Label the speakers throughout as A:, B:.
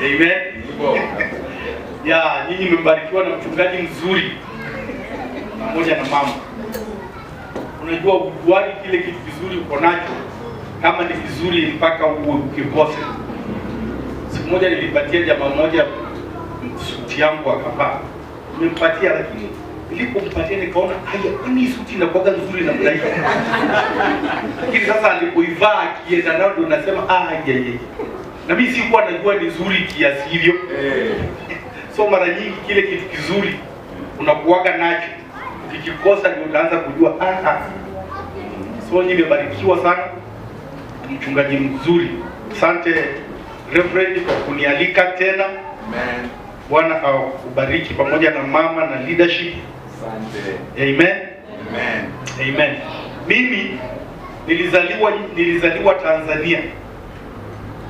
A: Amen. Ya, nyinyi mmebarikiwa na mchungaji mzuri pamoja na mama. Unajua ujuaji kile kitu kizuri uko nacho, kama ni kizuri mpaka ukikose. Siku moja nilipatia jamaa mmoja suti yangu akavaa. Nimempatia, lakini nilipompatia nikaona hii suti inakuwa nzuri na mdai. Lakini sasa alipoivaa akienda nao ndo nasema na mimi sikuwa najua ni nzuri kiasi hivyo. So mara nyingi kile kitu kizuri unakuaga nacho, ukikikosa ndio utaanza kujua So nimebarikiwa sana, mchungaji mzuri. Asante Reverend kwa kunialika tena.
B: Amen.
A: Bwana akubariki pamoja na mama na leadership.
B: Asante.
A: Amen.
B: Amen.
A: Amen. Mimi nilizaliwa Tanzania.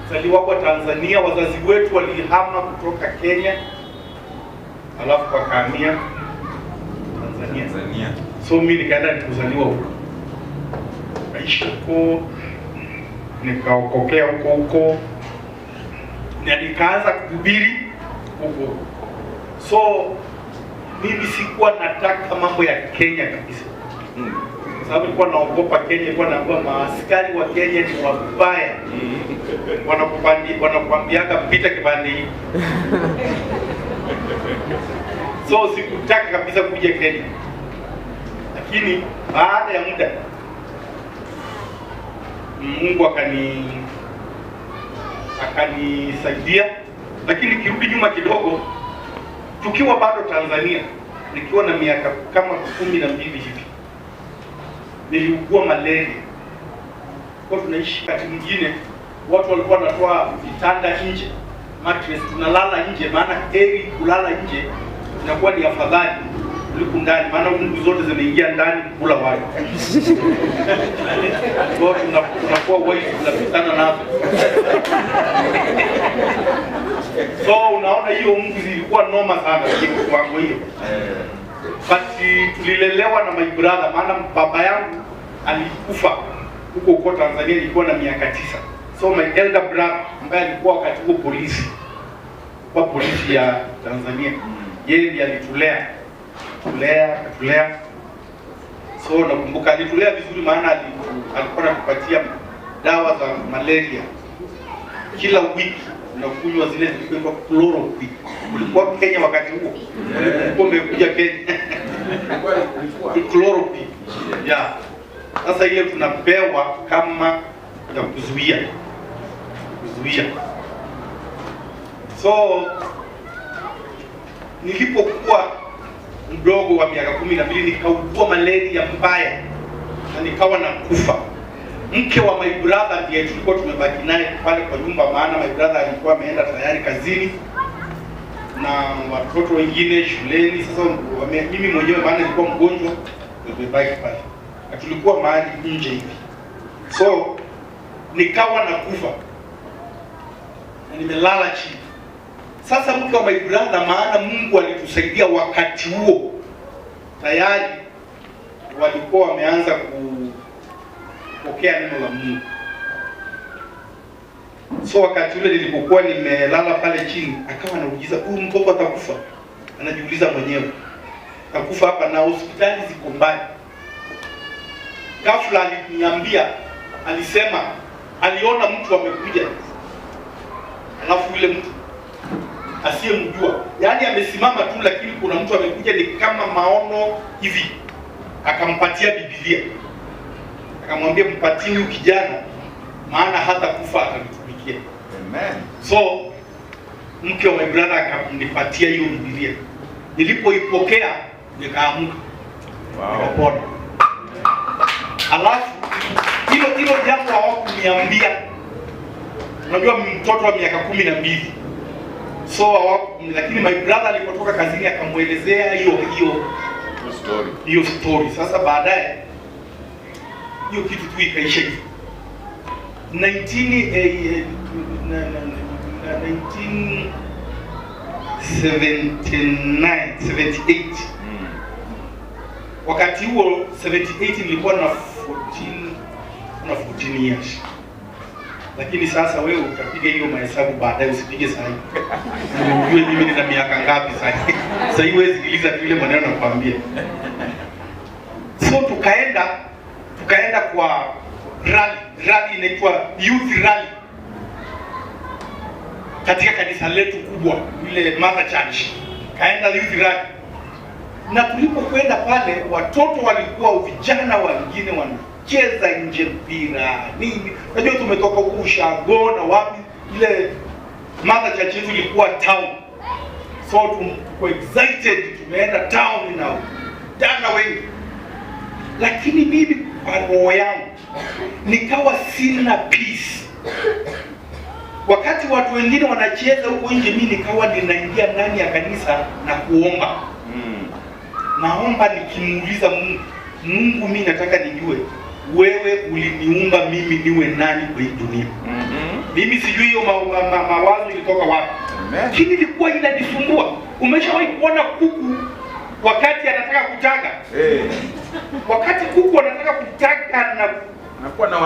A: Nilizaliwa kwa Tanzania, wazazi wetu walihama kutoka Kenya alafu wakahamia Tanzania. So mimi nikaenda nikuzaliwa huko. Naishi huko, nikaokokea huko. Na nikaanza kuhubiri huko. So mimi sikuwa nataka mambo ya Kenya kabisa. Sababu nilikuwa naogopa Kenya, nilikuwa naambiwa maaskari wa Kenya ni wabaya. Wanakuambiaga pita kipande hiki. So sikutaka kabisa kuja Kenya. Lakini baada ya muda Mungu akanisaidia. Lakini kirudi nyuma kidogo, tukiwa bado Tanzania, nikiwa na miaka kama 12 hivi, niliugua malaria. Kwa tunaishi kati mwingine, watu walikuwa wanatoa vitanda nje, mattress tunalala nje, maana heri kulala nje inakuwa ni afadhali kuliko ndani, maana Mungu zote zimeingia ndani kula wali. Kwa tunakuwa waifu tunapitana nazo. So unaona hiyo Mungu zilikuwa noma sana kwa kwangu hiyo. But tulilelewa na my brother, maana baba yangu alikufa huko Tanzania nilikuwa na miaka 9. So my elder brother ambaye alikuwa wakati huo polisi ya Tanzania, yeye ndiye alitulea. So nakumbuka alitulea vizuri, maana alikuwa anatupatia dawa za malaria kila wiki. Unakunywa zile zilikuwa chloroquine. Ulikuwa Kenya wakati huo? Ulikuwa umekuja Kenya? Chloroquine. Yeah. Sasa ile tunapewa kama ya kuzuia. So nilipokuwa mdogo wa miaka 12 nikaugua malaria mbaya na nikawa na kufa. Mke wa my brother ndiye tulikuwa tumebaki naye pale kwa nyumba, maana my brother alikuwa ameenda tayari kazini na watoto wengine shuleni. Sasa mimi mwenyewe maana nilikuwa mgonjwa nimebaki pale. Na tulikuwa mahali nje hivi. So nikawa na kufa. Na nimelala chini. Sasa mke wa my brother, maana Mungu alitusaidia wakati huo, tayari walikuwa wameanza kupokea neno la Mungu. So wakati ule nilipokuwa nimelala pale chini, akawa anauliza huyu mtoto atakufa. Anajiuliza mwenyewe, atakufa hapa na hospitali ziko mbali. Ghafla aliniambia, alisema aliona mtu amekuja. Alafu yule mtu asiyemjua, yaani amesimama tu, lakini kuna mtu amekuja ni kama maono hivi. Akampatia Biblia. Akamwambia mpatie huyu kijana, maana hata kufa atanitumikia.
B: Amen.
A: So mke wa my brother akanipatia hiyo Biblia. Nilipoipokea nikaamuka.
B: Wow.
A: Nikapona. Alafu hilo jambo hawakuniambia. Unajua mtoto wa miaka 12. So lakini my brother alipotoka kazini akamuelezea hiyo story. Sasa baadaye hiyo kitu tu ikaisha hivi. 1978. Wakati huo 78 nilikuwa na 14 years. Lakini sasa wewe utapiga hiyo mahesabu baadaye, usipige saa hii. Unajua mimi nina miaka ngapi sasa? Sasa hii wewe sikiliza tu ile maneno nakwambia. So tukaenda kwa rally inaitwa youth rally katika kanisa letu kubwa ile Mother Church. Kaenda youth rally. Na tulipokwenda pale, watoto walikuwa, vijana wengine wanacheza nje mpira nini. Unajua tumetoka huko Ushago na wapi, ile Mother Church yetu ilikuwa town. So tuko excited, tumeenda town na jana wengi. Lakini mimi kwa roho yangu nikawa sina peace. Wakati watu wengine wanacheza huko nje, mimi nikawa ninaingia ndani ya kanisa na kuomba. Naomba nikimuuliza Mungu, mimi nataka nijue wewe uliniumba mimi niwe nani kwa hii dunia. Mimi sijui hiyo mawazo ilitoka wapi. Lakini ilikuwa inanisumbua. Umeshawahi kuona kuku wakati anataka kutaga? Wakati kuku anataka kutaga anakuwa na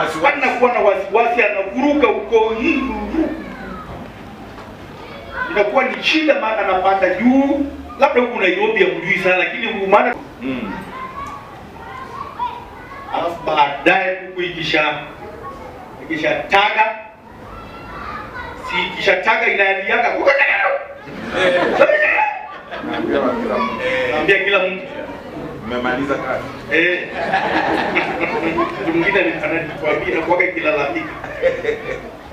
A: wasiwasi, anavuruga huko hivi. Inakuwa ni shida, maana anapanda juu. Labda huko Nairobi hamjui sana, lakini maana alafu baadaye kuku ikishataga, ikishataga inaliaga kuku. Naambia kila mtu
B: umemaliza kazi.
A: Mwingine ananikwambia kwa kilalamika.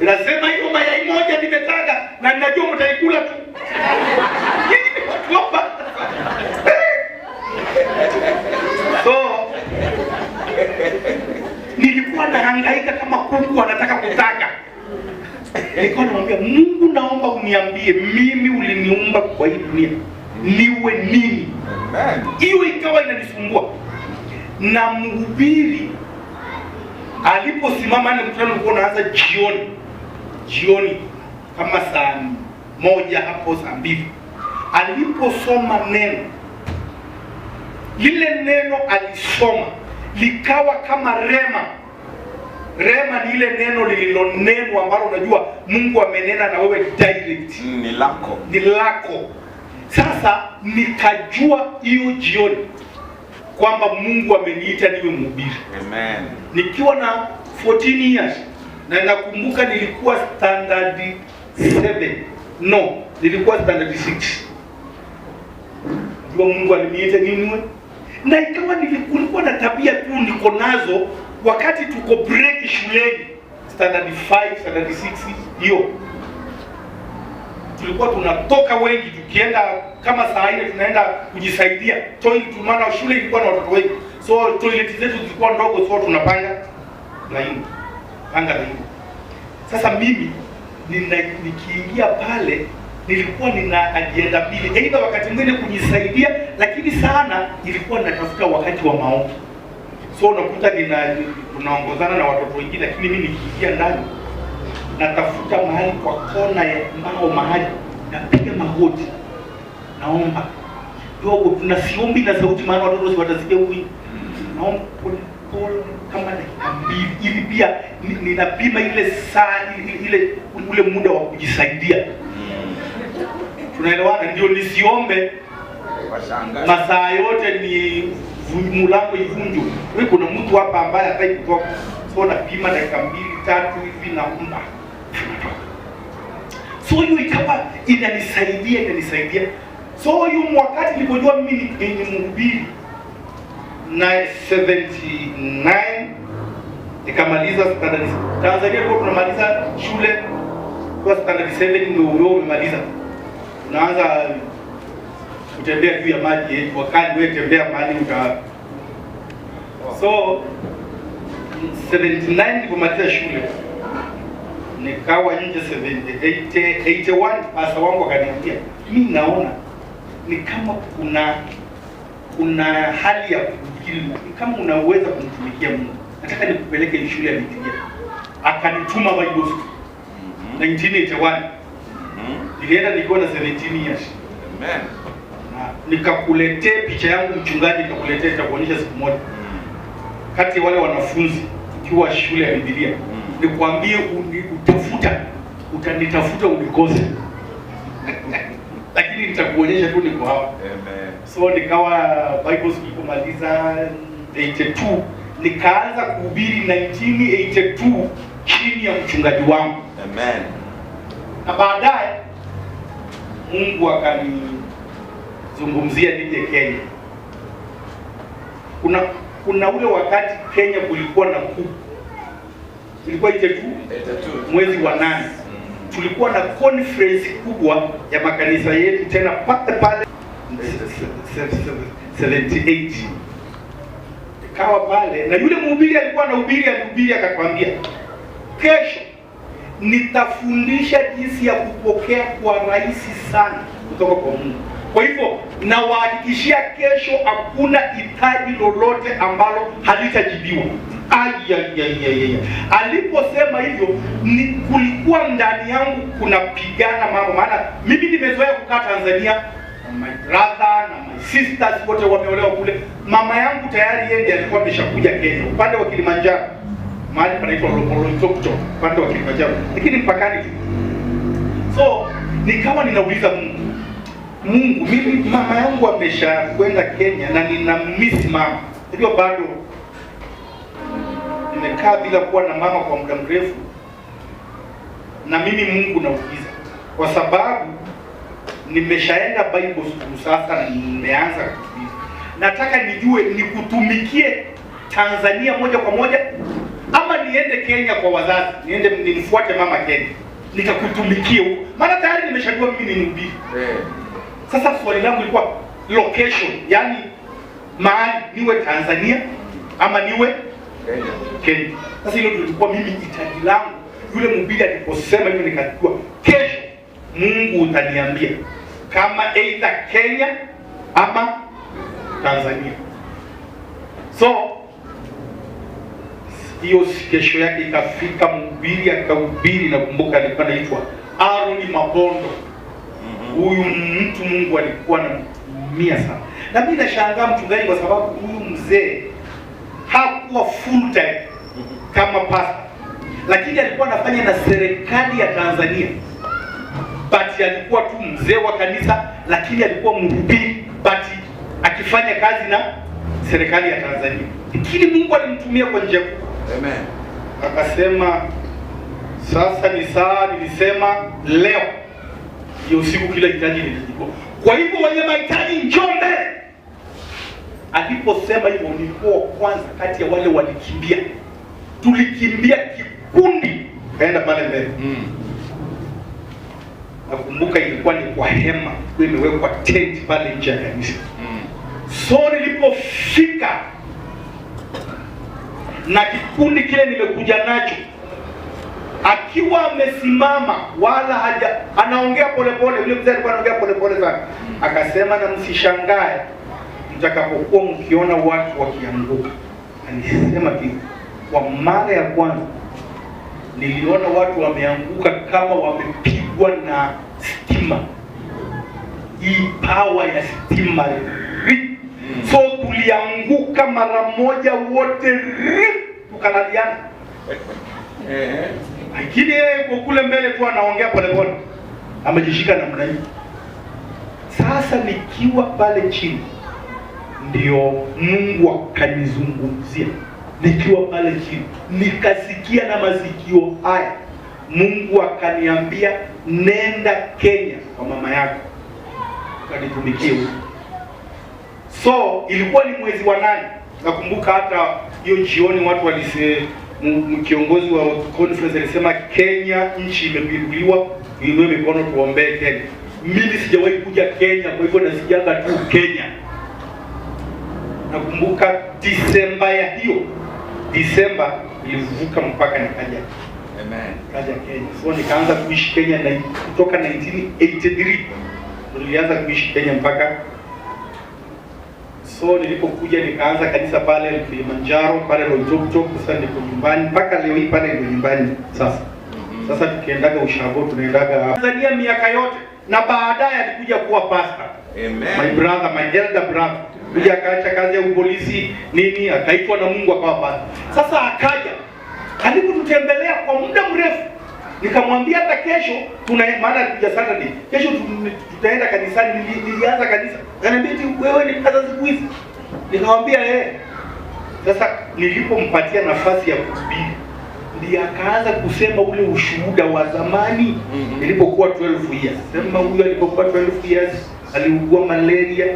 A: Nasema hiyo mayai moja nimetaga na ninajua mtaikula tu. So nilikuwa nahangaika kama kuku anataka kutaga. Nilikuwa namwambia Mungu, naomba uniambie mimi uliniumba kwa hii dunia niwe nini? Hiyo ikawa inanisumbua. Na mhubiri aliposimama, na mkutano ulikuwa unaanza jioni kama saa 1 hapo saa 2. Aliposoma neno, lile neno alisoma likawa kama rema. Rema ni ile neno lililonenwa ambalo unajua Mungu amenena na wewe direct. Ni lako. Sasa nikajua hiyo jioni kwamba Mungu ameniita niwe mhubiri.
B: Amen.
A: Nikiwa na 14 years, na nakumbuka nilikuwa standard 7. No, nilikuwa standard 6. Ndio Mungu aliniita niwe. Na ikawa nilikuwa na tabia tu niko nazo wakati tuko break shuleni, standard 5, standard 6 hiyo. Tulikuwa tunatoka wengi, tukienda kama saa 4 tunaenda kujisaidia toilet, maana shule ilikuwa na watoto wengi. So toilet zetu zilikuwa ndogo, so tunapanga laini. Sasa mimi nikiingia pale nilikuwa nina agenda mbili. Aidha wakati mwingine kujisaidia, lakini sana ilikuwa natafuta wakati wa maombi. So unakuta tunaongozana na watoto wengine, lakini mimi nikiingia ndani natafuta mahali kwa kona ya mbao, mahali napiga magoti, naomba kidogo. Tunasiombi na sauti, maana watoto si watasikia huyu. Naomba pole kama dakika 2 ili pia ninapima ile saa ule muda wa kujisaidia. Tunaelewana? Ndio nisiombe masaa yote ni mulango ivunjwe. Wewe kuna mtu hapa ambaye hataki kutoka. So napima dakika 2 3 hivi naomba. So hiyo ikawa inanisaidia. So hiyo wakati nilipojua mimi ni mhubiri na 79 nikamaliza standard. Tanzania kwa tunamaliza shule kwa standard 7 ndio umemaliza. Unaanza kutembea juu ya maji, wakati wewe tembea mahali So 79 nilipomaliza shule nikawa nje 81. Pasa wangu akaniambia, mimi naona ni kama kuna hali ya kufikiri, kama unaweza kumtumikia Mungu, nataka nikupeleke shule ya Biblia. Akanituma Bible School 1981. Nilienda nikiwa na 17 years.
B: Amen.
A: Na nikakuletea picha yangu mchungaji, nikakuletea, nitakuonyesha siku moja. Kati ya wale wanafunzi tukiwa shule ya Biblia. nikwambie utanitafuta unikose. Lakini nitakuonyesha tu niko hapa.
B: Amen.
A: So nikawa Bible school kumaliza 82, nikaanza kuhubiri 1982 chini ya mchungaji wangu.
B: Amen.
A: Na baadaye Mungu akanizungumzia nije Kenya. Kuna ule wakati Kenya kulikuwa na coup. Ilikuwa 82 mwezi wa 8. Tulikuwa na conference kubwa ya makanisa yetu tena pale 78. Ikawa pale na yule mhubiri alikuwa alihubiri akatwambia, kesho nitafundisha jinsi ya kupokea kwa rahisi sana kutoka kwa Mungu. Kwa hivyo nawahakikishia kesho hakuna hitaji lolote ambalo halitajibiwa. Aliposema hivyo kulikuwa ndani yangu kunapigana mambo, maana mimi nimezoea kukaa Tanzania, my brother na my sisters wote wameolewa kule. Mama yangu tayari yeye alikuwa ameshakuja Kenya upande wa Kilimanjaro, mahali panaitwa Loitoktok upande wa Kilimanjaro, lakini mpakani tu. So nikawa ninauliza Mungu, mimi mama yangu ameshakwenda Kenya na nina miss mama. Ndio bado nimekaa bila kuwa na mama kwa muda mrefu. Na mimi Mungu nauliza, kwa sababu nimeshaenda Bible school sasa na nimeanza kuhubiri. Nataka nijue nikutumikie Tanzania moja kwa moja ama niende Kenya kwa wazazi, niende nimfuate mama Kenya nikakutumikie huko. Maana tayari nimeshajua mimi ni mhubiri. Sasa swali langu lilikuwa location, yani mahali niwe Tanzania ama niwe Kenya. Sasa hilo lilikuwa mimi hitaji langu. Yule mhubiri aliposema hivyo nikajua kesho Mungu utaniambia kama either Kenya ama Tanzania. So hiyo kesho yake ikafika, mhubiri akahubiri. Nakumbuka alikuwa anaitwa Aaron Mabondo. Huyu mtu Mungu alikuwa anamtumia sana. Na mimi nashangaa mchungaji, kwa sababu huyu mzee hakuwa full time kama pastor, lakini alikuwa anafanya na serikali ya Tanzania. But alikuwa tu mzee wa kanisa, lakini alikuwa mhubiri but akifanya kazi na serikali ya Tanzania. Lakini Mungu alimtumia kwa njia kubwa.
B: Amen.
A: Akasema sasa ni saa, nilisema leo hiyo siku kila hitaji lilijibiwa. Kwa hivyo wenye mahitaji Njombe. Aliposema hivyo nilikuwa kwanza kati ya wale walikimbia. Tulikimbia kikundi kaenda pale mbele. Nakumbuka ilikuwa ni kwa hema, imewekwa tent pale nje ya kanisa. So nilipofika na kikundi kile nimekuja nacho, akiwa amesimama wala anaongea polepole. Yule mzee alikuwa anaongea polepole sana. Akasema, na msishangae mtakapokuwa mkiona watu wakianguka. Alisema hivi, kwa mara ya kwanza niliona watu wameanguka kama wamepigwa na stima. Hii power ya stima. So tulianguka mara moja wote, tukalaliana. Lakini yeye kwa kule mbele tu anaongea polepole, amejishika namna hii. Sasa nikiwa pale chini ndio Mungu akanizungumzia. Nikiwa pale chini nikasikia na masikio haya, Mungu akaniambia nenda Kenya kwa mama yako kanitumikie huko. So ilikuwa ni mwezi wa 8. Nakumbuka hata hiyo jioni watu kiongozi wa conference alisema Kenya nchi imepinduliwa, inue mikono tuombee Kenya. Mimi sijawahi kuja Kenya, kwa hivyo nasikianga tu Kenya. Nakumbuka Disemba ilivuka mpaka nikaja.
B: Amen.
A: Kaja Kenya. So nikaanza kuishi Kenya na kutoka 1983 nilianza kuishi Kenya mpaka. So nilipokuja nikaanza kanisa pale Kilimanjaro pale Loitoktok. Sasa niko nyumbani mpaka leo hii pale ndio nyumbani sasa. Sasa tukiendaga ushago tunaendaga Tanzania miaka yote, na baadaye alikuja kuwa pastor.
B: Amen.
A: My brother, my elder brother. Kuja akaacha kazi ya upolisi nini, akaitwa na Mungu akawa pastor. Sasa akaja karibu tutembelea kwa muda mrefu. Nikamwambia hata kesho maana ya Saturday, kesho tutaenda kanisani. Nilianza kanisa. Ananiambia wewe ni kaza siku hizi. Nikamwambia Sasa nilipompatia nafasi ya kuhubiri, ndiye akaanza kusema ule ushuhuda wa zamani nilipokuwa 12 years. Sema huyu alipokuwa 12 years aliugua malaria,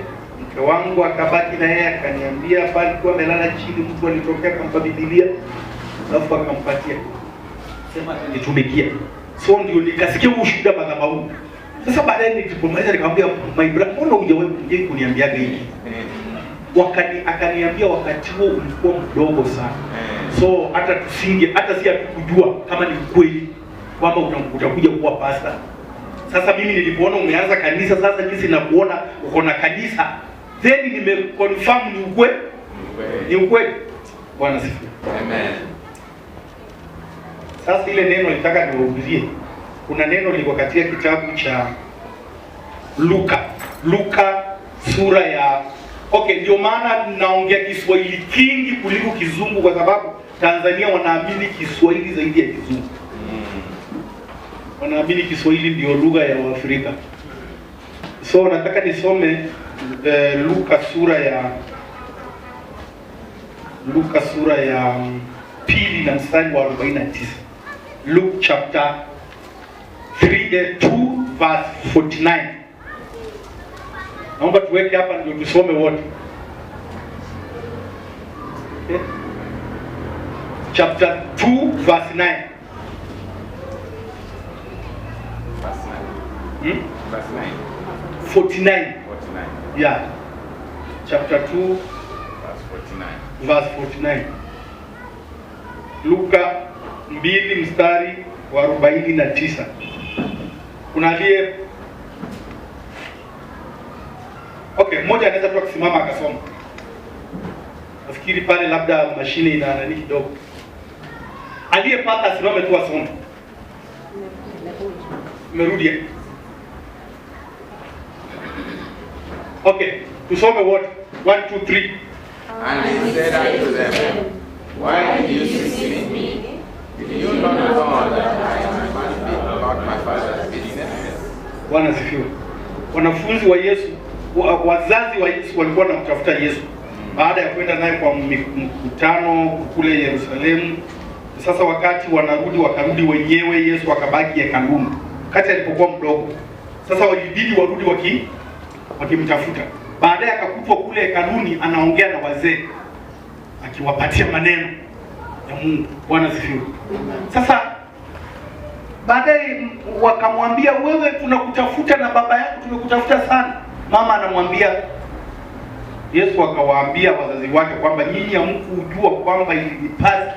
A: mke wangu akabaki na yeye, akaniambia pale alikuwa amelala chini, mtu alitokea akampa Biblia alafu akampatia. Sema nitumikia. So ndio nikasikia ushuhuda madhabahu. Sasa baadaye nilipomaliza nikamwambia my brother, mbona hujawahi kuniambiaga hiki? Akaniambia wakati huo ulikuwa mdogo sana. So hata si hatukujua kama ni kweli kwamba utakuja kuwa pastor. Sasa mimi nilipoona umeanza kanisa, sasa jinsi nakuona uko na kanisa, then nimeconfirm ni ukweli. Ni ukweli. Bwana sifiwe.
B: Amen.
A: Sasa ile neno nitaka niwahubirie. Kuna neno liko katika kitabu cha Luka sura ya ndio maana naongea Kiswahili kingi kuliko Kizungu, kwa sababu Tanzania wanaamini Kiswahili zaidi ya Kizungu. Wanaamini Kiswahili ndio lugha ya Waafrika. So nataka nisome Luka sura ya 2 na mstari wa 49. Luke chapter 2 verse 49. Naomba tuweke hapa ndio tusome wote. Okay. Chapter 2 verse 9.
B: Verse 9.
A: 49. Yeah. Chapter 2 verse 49. Luka 2 mstari wa 49. Kuna aliye mmoja anaweza tu kusimama akasoma. Nafikiri pale labda mashine ina nani kidogo. Aliyepata asimame tu asome. Merudi. Tusome wote. 1 2 3.
B: And he said unto them, why do you seek me? Do you not know that I must be about my Father's business?
A: Bwana sifiwe. Wanafunzi wa Yesu, wazazi wa Yesu walikuwa wanamtafuta Yesu baada ya kwenda naye kwa mkutano kule Yerusalemu. Sasa wakati wakarudi wenyewe, Yesu akabaki hekaluni kati alipokuwa mdogo. Sasa walibidi warudi wakimtafuta. Baadaye akakutwa kule hekaluni anaongea na wazee akiwapatia maneno ya Mungu. Bwana sifiwe. Sasa baadaye wakamwambia, wewe tunakutafuta na baba yako tumekutafuta sana. Mama anamwambia, Yesu akawaambia wazazi wake kwamba nyinyi hamkujua kwamba ilinipasa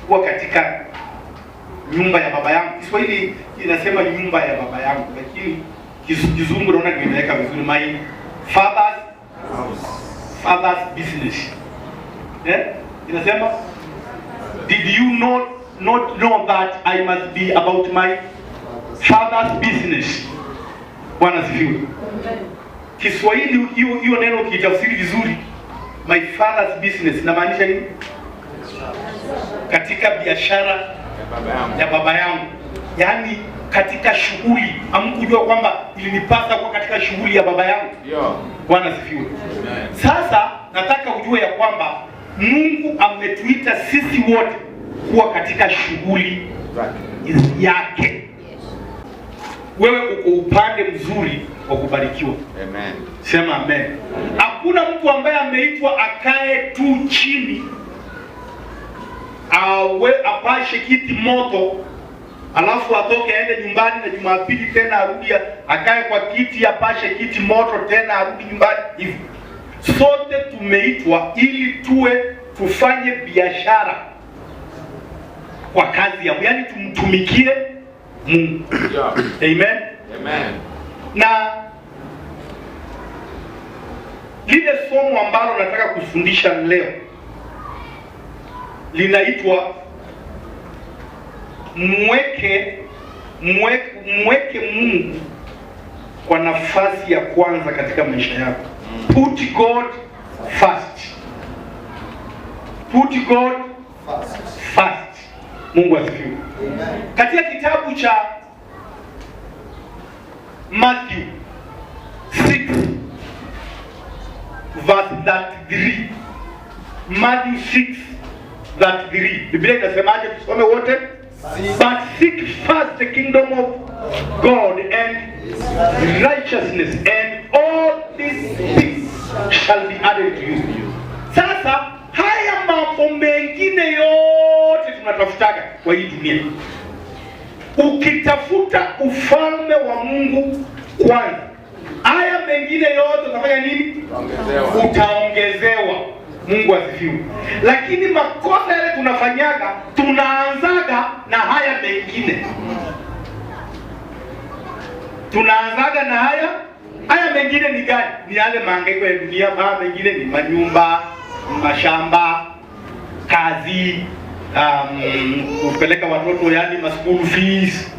A: kuwa katika nyumba ya baba yangu. Kiswahili inasema nyumba ya baba yangu, lakini Kizungu naona nimeweka vizuri, my father's business. Inasema, did you not know that I must be about my father's business? Bwana sifiwe. Kiswahili hiyo neno kitafsiri vizuri, my father's business inamaanisha nini? Katika biashara ya baba yangu. Yaani katika shughuli. Hamkujua kwamba ilinipasa kuwa katika shughuli ya baba yangu? Bwana sifiwe. Sasa nataka ujue ya kwamba Mungu ametuita sisi wote kuwa katika shughuli yake. Wewe uko upande mzuri wa kubarikiwa.
B: Amen.
A: Sema amen. Hakuna mtu ambaye ameitwa akae tu chini apashe kiti moto alafu atoke aende nyumbani na Jumapili tena arudi akae kwa kiti apashe kiti moto tena arudi nyumbani hivi. Sote tumeitwa ili tufanye biashara kwa kazi ya Mungu, yani tumtumikie Mungu. Amen.
B: Amen.
A: Na lile somo ambalo nataka kufundisha leo linaitwa mweke Mungu kwa nafasi ya kwanza katika maisha yako. Put God first. Put God first. Mungu asifiwe. Katika kitabu cha Matthew 6 verse 33, Matthew 6 33, Biblia inasemaje? Tusome wote. But seek first the kingdom of God and righteousness, and all these things shall be added to you. Sasa haya mambo mengine yote tunatafutaga kwa hii dunia. Ukitafuta ufalme wa Mungu kwanza, haya mengine yote utafanya nini? Utaongezewa. Mungu asifiwe. Lakini makosa yale tunafanyaga, tunaanzaga na haya mengine. Tunaanzaga na haya mengine ni gani? Ni yale mahangaiko ya dunia. Haya mengine ni manyumba, mashamba, kazi, kupeleka watoto yani school fees.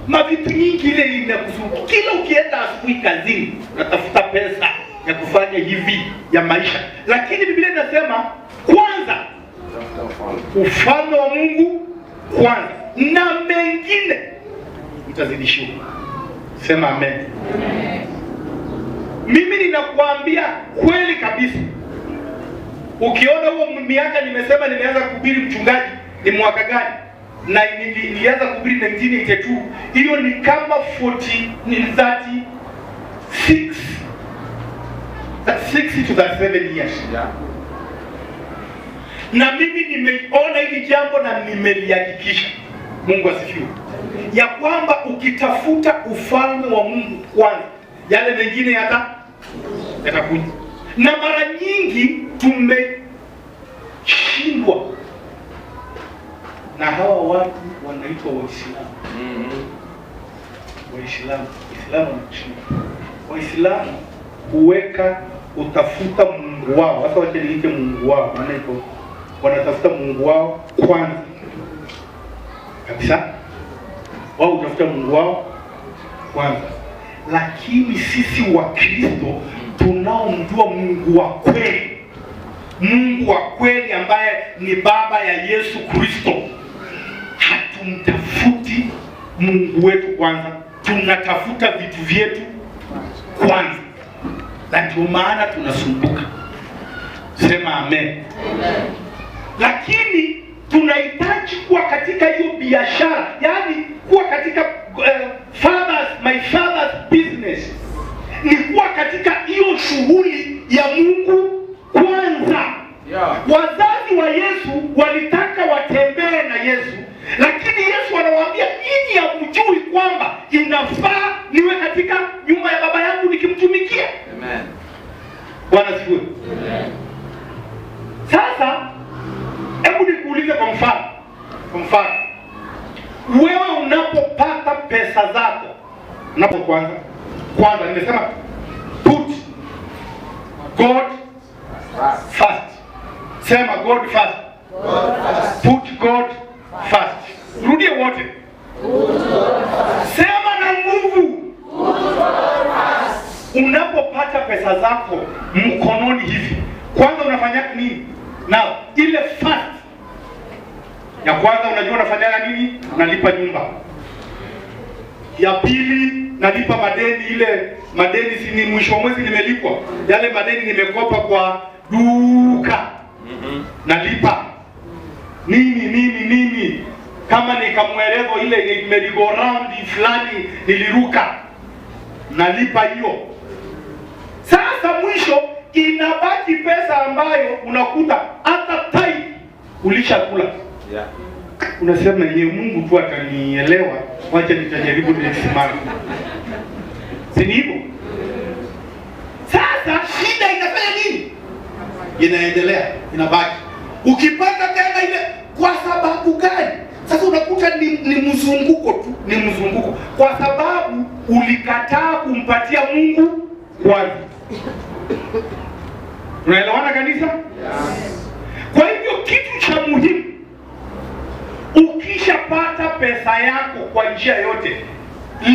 A: Mavitu nyingi ile inakusumbua. Kila ukienda asubuhi kazini, unatafuta pesa ya kufanya hivi ya maisha. Lakini Biblia inasema kwanza ufalme wa Mungu kwanza, na mengine mtazidishiwa. Sema amen. Amen. Mimi ninakuambia kweli kabisa. Ukiona huo miaka nimesema nimeanza kuhubiri mchungaji ni mwaka gani? Na nilianza kuhubiri 1982. Hiyo ni kama 36 to 37 years. Yeah. Na mimi nimeona hili jambo na nimelihakikisha. Mungu asifiwe. Ya kwamba ukitafuta ufalme wa Mungu kwanza, yale mengine yatakuja. Na mara nyingi tumeshindwa na hawa watu wanaitwa Waislamu. Waislamu wanashinda. Waislamu huweka utafuta Mungu wao. Sasa wacha niite Mungu wao, maana iko wanatafuta Mungu wao kwanza kabisa. Wao utafuta Mungu wao kwanza. Lakini sisi wa Kristo tunaomjua Mungu wa kweli, Mungu wa kweli ambaye ni baba ya Yesu Kristo, hatumtafuti Mungu wetu kwanza, tunatafuta vitu vyetu kwanza. Na ndio maana tunasumbuka. Sema amen. Amen. Lakini tunahitaji kuwa katika hiyo biashara, yani kuwa katika my father's business. Ni kuwa katika hiyo shughuli ya Mungu kwanza. Yeah. Wazazi wa Yesu walitaka watembee na Yesu, lakini Yesu anawaambia nyinyi hamjui kwamba inafaa niwe katika nyumba ya baba yangu nikimtumikia. Amen. Bwana asifiwe. Amen. Sasa hebu nikuulize kwa mfano. Wewe unapopata pesa zako, kwanza nimesema put God first. Sema God first. Put God first. Rudie wote. Sema na nguvu. Unapopata pesa zako mkononi hivi, kwanza unafanya nini? Na ile first ya kwanza unajua unafanya nini? Unalipa nyumba. Ya pili nalipa madeni. Ile madeni si ni mwisho wa mwezi nimelipwa. Yale madeni nimekopa kwa duka. Nalipa. Nini. Kama nikamwelevo ile merry-go-round fulani niliruka, nalipa hiyo. Sasa mwisho inabaki pesa ambayo unakuta hata tai ulishakula. Yeah. Unasema yeye Mungu tu atanielewa, wacha nitajaribu nisimame. Si hivyo? Sasa shida inafanya nini? Inaendelea, inabaki. Ukipata tena ile, kwa sababu gani? Sasa unakuta ni mzunguko tu, ni mzunguko. Kwa sababu ulikataa kumpatia Mungu kwanza. Unaelewana kanisa? Yes. Kwa hivyo kitu cha muhimu, ukishapata pesa yako kwa njia yote,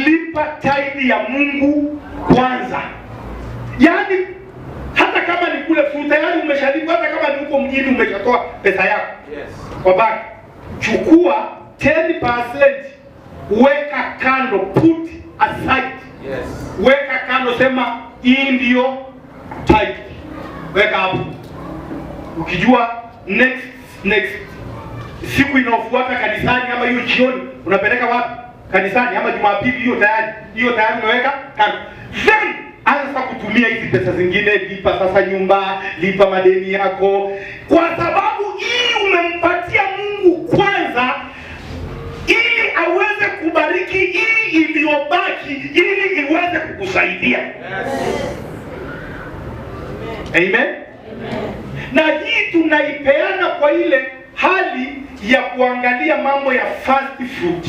A: lipa tithe ya Mungu kwanza. Yaani hata kama ni kule futa, yaani umeshalipa, hata kama ni huko mjini umeshatoa pesa yako. Yes. Kwa baki chukua 10%, weka kando, put aside.
B: Yes.
A: Weka kando, sema hii ndio tithe. Weka hapo. Ukijua next siku inayofuata kanisani ama hiyo jioni unapeleka wapi? Kanisani ama Jumapili, hiyo tayari umeweka kando. Then anza kutumia hizi pesa zingine, lipa sasa nyumba, lipa madeni yako, kwa sababu hii umempatia Mungu kwanza ili aweze kubariki hii iliyobaki ili iweze kukusaidia. Amen. Amen. Na hii tunaipeana kwa ile hali ya kuangalia mambo ya fast food.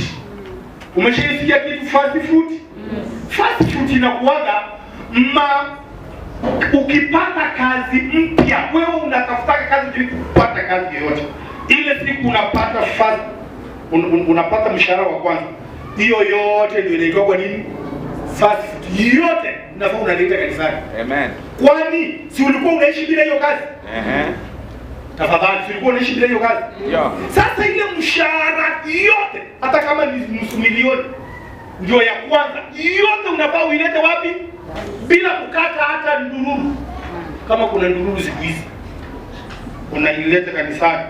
A: Umeshaisikia kitu fast food? Fast food inakuwaga ukipata kazi mpya, wewe unatafuta kazi ili kupata kazi yoyote. Ile siku unapata unapata mshahara wa kwanza, hiyo yote ndio inaitwa kwa nini? Fast food. Yote unafaa unaleta kanisani.
B: Amen.
A: Kwani si ulikuwa unaishi bila hiyo kazi? Tafadhali, si ulikuwa unaishi bila hiyo kazi?
B: Yeah.
A: Sasa ile mshahara yote, hata kama ni nusu milioni, ndio ya kwanza, yote unafaa uilete wapi? Bila kukata hata ndururu. Kama kuna ndururu siku hizi, unaileta kanisani.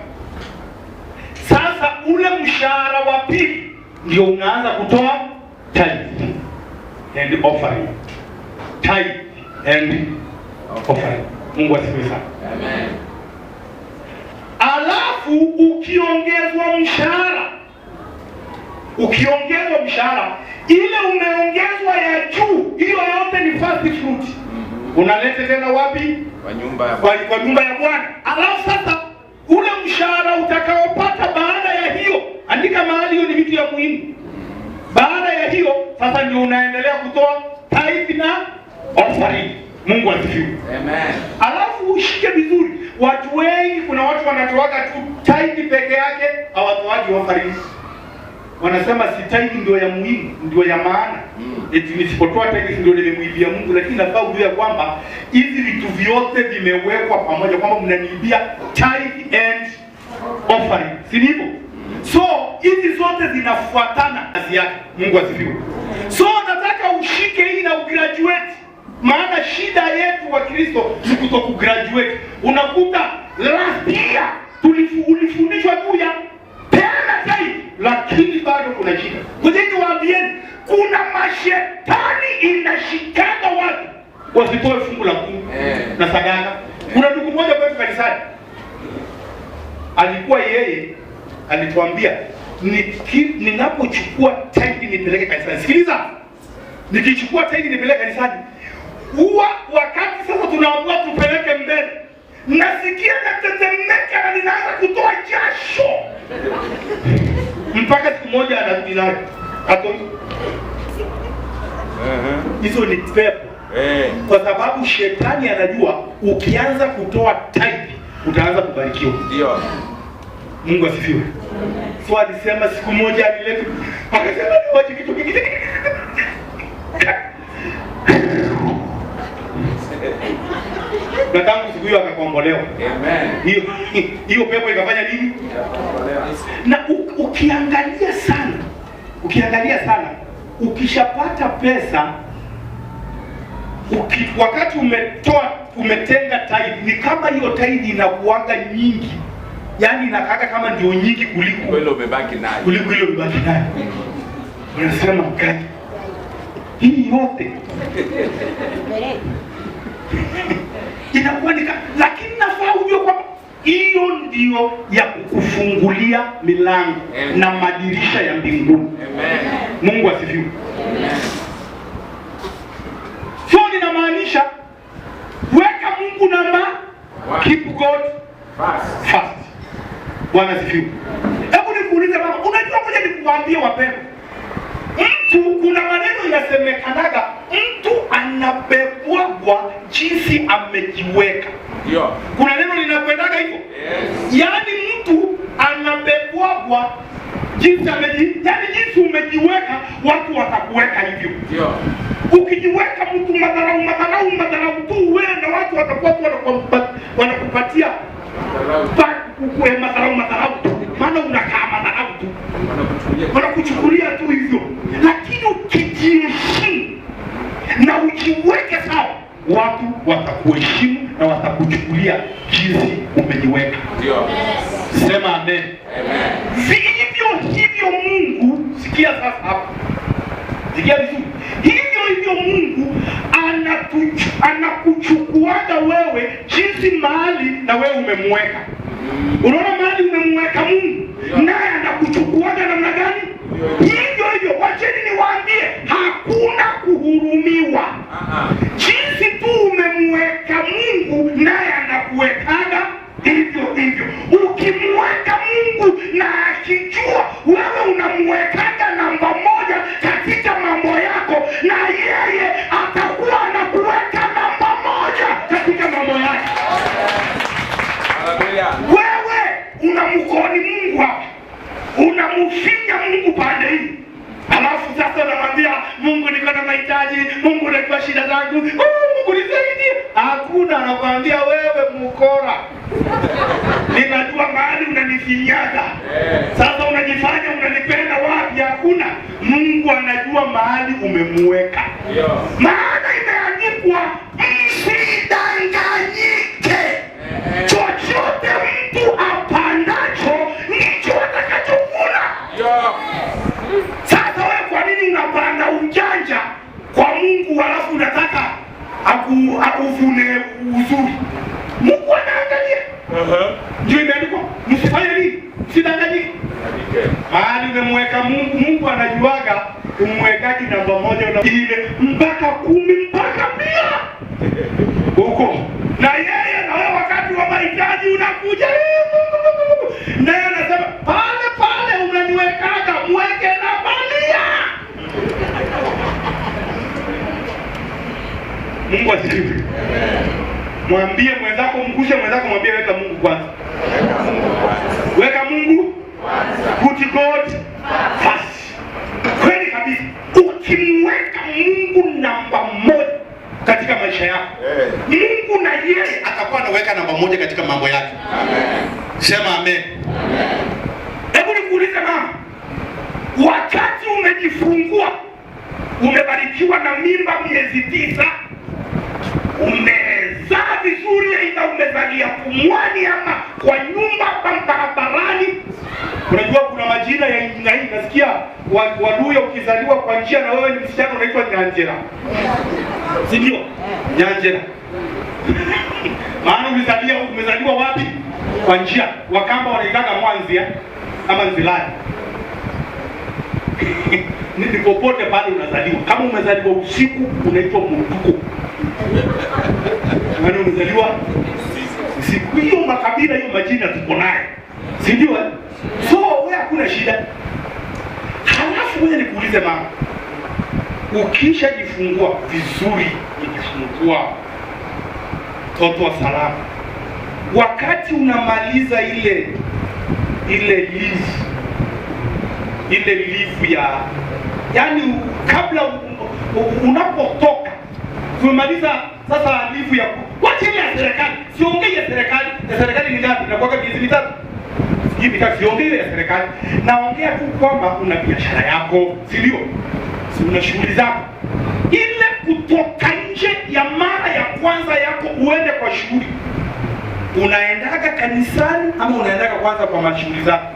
A: Sasa ule mshahara wa pili ndio unaanza kutoa tithe and offering. Tithe and offering. Mungu asifiwe sana.
B: Amen.
A: Alafu ukiongezwa mshahara, ile umeongezwa ya juu, hiyo yote ni fast food. Unaleta tena wapi?
B: Kwa nyumba ya
A: Bwana. Alafu sasa ule mshahara utakaopata baada ya hiyo, andika mahali, hiyo ni vitu ya muhimu. Baada ya hiyo sasa ndio unaendelea kutoa tithe na offering. Mungu asifiwe.
B: Amen.
A: Alafu ushike vizuri. Watu wengi, kuna watu wanatoaga tu tithe peke yake, hawatoaji offering. Wanasema si tithe ndio ya muhimu, ndio ya maana. Eti nisipotoa tithe ndio nimemwibia Mungu, lakini nafaa ujue kwamba hizi vitu vyote vimewekwa pamoja, kwamba mnaniibia tithe and offering. Si ndivyo? So hizi zote zinafuatana kazi yake. Mungu asifiwe. So nataka ushike hii na ugraduate. Maana shida yetu wa Kristo ni kutokugraduate. Unakuta last year ulifundishwa juu ya peana tithe, lakini bado kuna shida. Ngojeni waambieni, kuna mashetani inashikana watu wasitoe fungu la 10 na sadaka. Kuna ndugu mmoja kwetu kanisani, alikuwa yeye alituambia, ninapochukua tithe nipeleke kanisani. Sikiliza, nikichukua tithe nipeleke kanisani, huwa wakati sasa tunaambiwa tupeleke mbele, nasikia natetemeka na ninaanza kutoa jasho. Mpaka siku moja anarudi nayo atoi. Hizo ni pepo. Kwa sababu shetani anajua ukianza kutoa tithe utaanza kubarikiwa. Ndio. Mungu asifiwe. So alisema siku moja alileta, akasema ni waje kitu kingine. Na tangu siku hiyo akakombolewa. Amen. Hiyo pepo ikafanya nini? Na ukiangalia sana, ukishapata pesa, wakati umetenga tithe, ni kama hiyo tithe inakuanga nyingi. Yaani inakaka kama ndio nyingi kuliko ile umebaki nayo. Unasema gani? Hii yote inakuwa lakini nafaa ujue kwamba hiyo ndio ya kukufungulia milango na madirisha ya mbinguni. Mungu asifiwe. So ninamaanisha weka Mungu namba, keep God first. Bwana asifiwe. Hebu nikuulize mama, unajua ngoja nikuambie wapendwa, kuna maneno inasemekanaga mtu anabebwagwa jinsi amejiweka. Ndio. Kuna neno linakwendaga hivyo? Yaani mtu anabebwagwa jinsi jinsi umejiweka, watu watakuweka hivyo. Ndio. Ukijiweka mtu madharau tu, wewe na watu watakuwa tu wanakupatia madharau. Maana unakaa madharau. tu wanakuchukulia tu hivyo, lakini ukijiheshimu na ujiweke sawa, watu watakuheshimu na watakuchukulia jinsi umejiweka. Sema amen. Hivyo Mungu, sikia sasa hapa, sikia vizuri. Hivyo Mungu anakuchukuaga wewe jinsi mahali na wewe umemweka. Unaona mahali umemweka Mungu, naye anakuchukuaga namna gani? Hivyo wacheni niwaambie, hakuna kuhurumiwa. Jinsi tu umemweka Mungu, naye anakuwekaga hivyo. Ukimweka Mungu na akijua wewe unamwekaga namba moja katika mambo yako, na yeye atakuwa anakuweka namba moja katika mambo yake. Wewe unamkoni Mungu hapa, unamfinya Mungu pande hii, alafu sasa unamwambia Mungu niko na mahitaji, Mungu niko shida zangu, Mungu nisaidie. Hakuna, anakuambia wewe mkora, ninajua mahali unanifinyaga. Sasa unajifanya unanipenda wapi? Hakuna. Mungu anajua mahali umemweka. Maana imeandikwa msidanganyike. Chochote mtu apandacho ndicho atakachovuna. Sasa wewe kwa nini unapanda ujanja kwa Mungu alafu unataka akuvune uzuri? Mungu anaangalia. Ndio imeandikwa msifanye nini? Msidanganyike. Mahali umemweka Mungu, Mungu anajuaga umwekaji namba moja na ile mpaka 10 mpaka 100 huko. Na yeye na wewe wakati wa mahitaji unakuja naye anasema pale unaniwekaga, mweke namba 100. Mungu asifiwe. Mwambie mwenzako, mgushe mwenzako, mwambie weka Mungu kwanza. Weka Mungu put God first. Kweli kabisa. Ukimweka Mungu namba moja katika maisha yako, Mungu na yeye atakuwa anaweka namba moja katika mambo yake. Sema amen. Hebu nikuulize mama, wakati umejifungua, umebarikiwa na mimba miezi 9, umezaa vizuri, aidha umezalia pumwani ama kwa nyumba hapa barabarani. Unajua kuna majina ya nasikia Waluya, ukizaliwa kwa njia na wewe ni msichana unaitwa Nyanjera. Si ndio? Nyanjera. Maana umezaliwa wapi? Kwa njia. Wakamba wanaitaka Mwanzia ama Nzilani. Ni popote pale unazaliwa. Kama umezaliwa usiku unaitwa Mutuko. Maana umezaliwa usiku. Hiyo makabila, hiyo majina tuko naye. Si ndio? So wewe hakuna shida. Halafu wewe nikuulize mama, ukisha jifungua vizuri, ukifungua mtoto wa salama, wakati unamaliza ile leave ya, yani kabla unapotoka kumaliza sasa leave ya wacha ile ya serikali. Siongee ya serikali. Ya serikali ni ngapi? Na kwa miezi 3. Hivi siongee ya serikali. Naongea tu kwamba una biashara yako, si ndio? Si una shughuli zako. Ile kutoka nje ya mara ya kwanza yako uende kwa shughuli. Unaendaga kanisani ama unaendaga kwanza kwa mashughuli zako?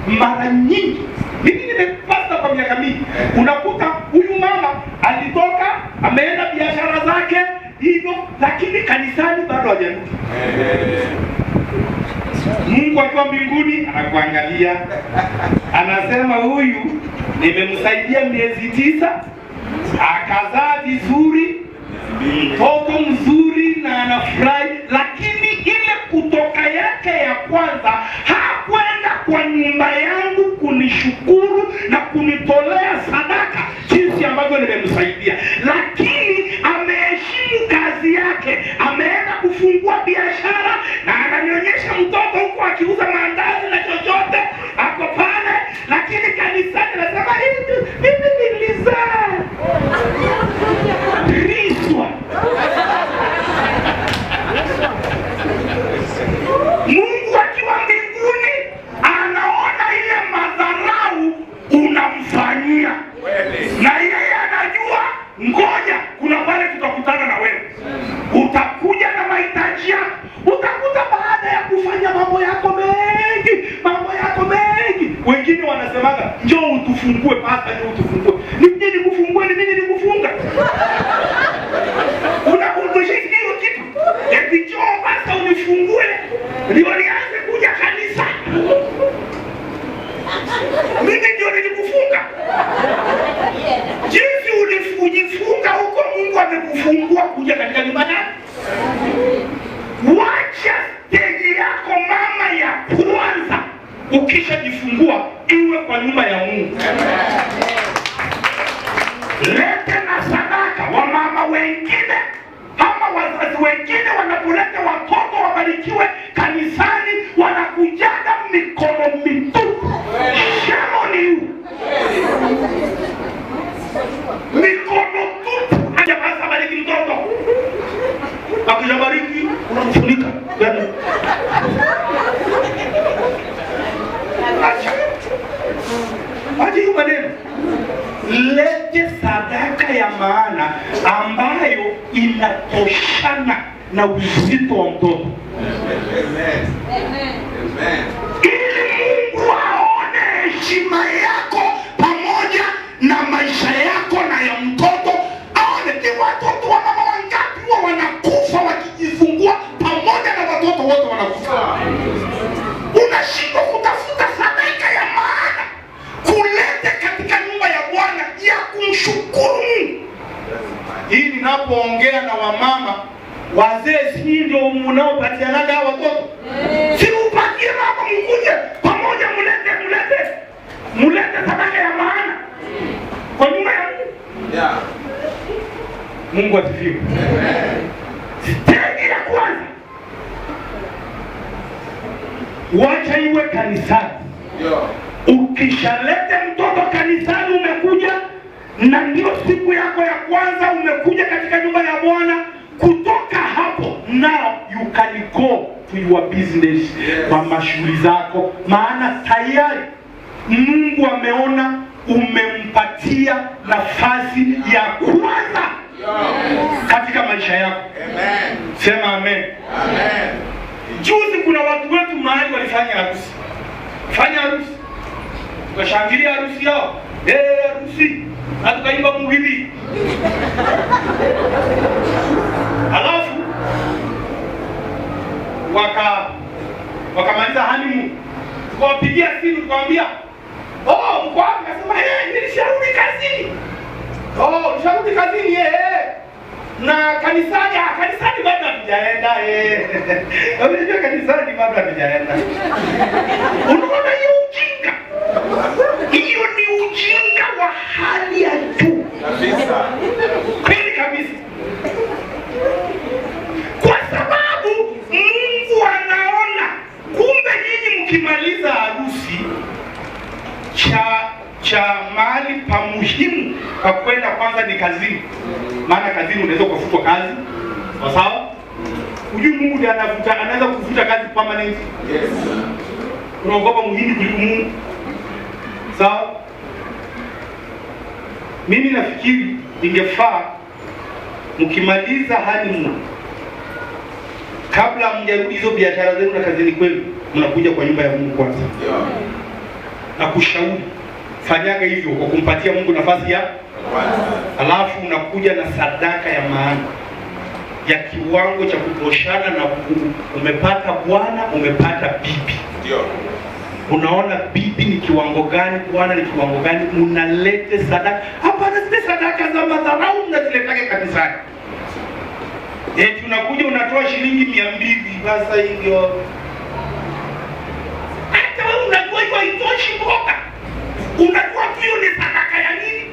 A: Mara nyingi mimi nimepata kwa miaka mingi, unakuta huyu mama alitoka ameenda biashara zake hivyo, lakini kanisani bado hajarudi. Mungu akiwa mbinguni anakuangalia, anasema huyu nimemsaidia miezi 9, akazaa vizuri, mtoto mzuri na anafurahi, lakini ile kutoka yake ya kwanza hakwenda kwa nyumba yangu kunishukuru na kunitolea sadaka jinsi ambavyo nimemsaidia, lakini ameheshimu kazi yake, ameenda kufungua biashara na ananionyesha mtoto huko akiuza mandazi na chochote ako pale, lakini kanisani anasema mimi nilizaa riswa. Mungu akiwa mbinguni wanasemaga njoo utufungue pasta, njoo utufungue. Nije nikufungue, ni mimi nikufunga. Unakumbusha hiyo kitu. Eti njoo pasta unifungue. Ndio nianze kuja kanisa. Mimi ndio nilikufunga. Jinsi ulifunga huko, Mungu amekufungua kuja katika nyumba yako. Wacha stage yako mama ya kwanza ukishajifungua iwe kwa nyumba ya Mungu. Lete na sadaka. Wa mama wengine ama wazazi wengine wanapoleta watoto wabarikiwe kanisani wanakujaga mikono mitupu. Shamoni mikono tupu. Acha basi bariki mtoto. Akijabariki unamfunika. Acha hiyo maneno. Lete sadaka ya maana ambayo inatoshana na uzito wa mtoto.
B: Amen. Amen.
A: Ili Mungu aone heshima yako pamoja na maisha yako na ya mtoto. Aone ni watoto wa mama wangapi huwa wanakufa wakijifungua pamoja na watoto wote wanakufa. Unashindwa kutafuta sadaka ya maana kuleta katika nyumba ya Bwana ya kumshukuru Mungu. Hii ninapoongea na wamama, wazee si ndio mnaopatianaga hawa watoto? Si upatie mama mkuje pamoja mulete sadaka ya maana kwa nyumba ya Mungu.
B: Yeah.
A: Mungu asifiwe.
B: Amen.
A: Stage ya kwanza, wacha iwe kanisani.
B: Yo.
A: Ukishalete mtoto kanisani, umekuja na ndio siku yako ya kwanza umekuja katika nyumba ya Bwana. Kutoka hapo now you can go to your business. Yes. Kwa mashughuli zako, maana tayari Mungu ameona umempatia nafasi ya kwanza katika maisha yako.
B: Amen.
A: Sema amen.
B: Amen.
A: Juzi kuna watu wetu mahali walifanya harusi. Fanya harusi. Tukashangilia harusi yao. Harusi. Na tukaimba mhubiri. Alafu wakamaliza honeymoon. Tukawapigia simu tukamwambia, mko wapi? Akasema nilisharudi kazini. Nisharudi kazini na kanisani bado hatujaenda. Unajua kanisani bado hatujaenda. Unaona hiyo ujinga? Hiyo ni ujinga wa hali ya juu.
B: Kabisa.
A: Kweli kabisa. Kwa sababu Mungu anaona kumbe nyinyi mkimaliza harusi cha mahali pa muhimu pa kwenda kwanza ni kazini. Maana kazini unaweza kufutwa kazi. Sawa? Ujui Mungu ndiye anaweza kufuta kazi permanent.
B: Yes.
A: Unaogopa muhindi kuliko Mungu. Sawa? Mimi nafikiri ingefaa mkimaliza honeymoon, kabla mjarudi hizo biashara zenu na kazini kwenu, mnakuja kwa nyumba ya Mungu kwanza.
B: Yeah.
A: Na kushauri fanyaga hivyo kwa kumpatia Mungu nafasi ya alafu unakuja na sadaka ya maana ya kiwango cha kutoshana na umepata bwana, umepata bibi.
B: Ndio.
A: Unaona bibi ni kiwango gani, bwana ni kiwango gani, unalete sadaka. Hapana zile sadaka za madharau mnaziletake kanisani. Unakuja unatoa shilingi 200 basi hivyo. Hata wewe unajua hiyo haitoshi mboga. Unajua hiyo ni sadaka ya nini?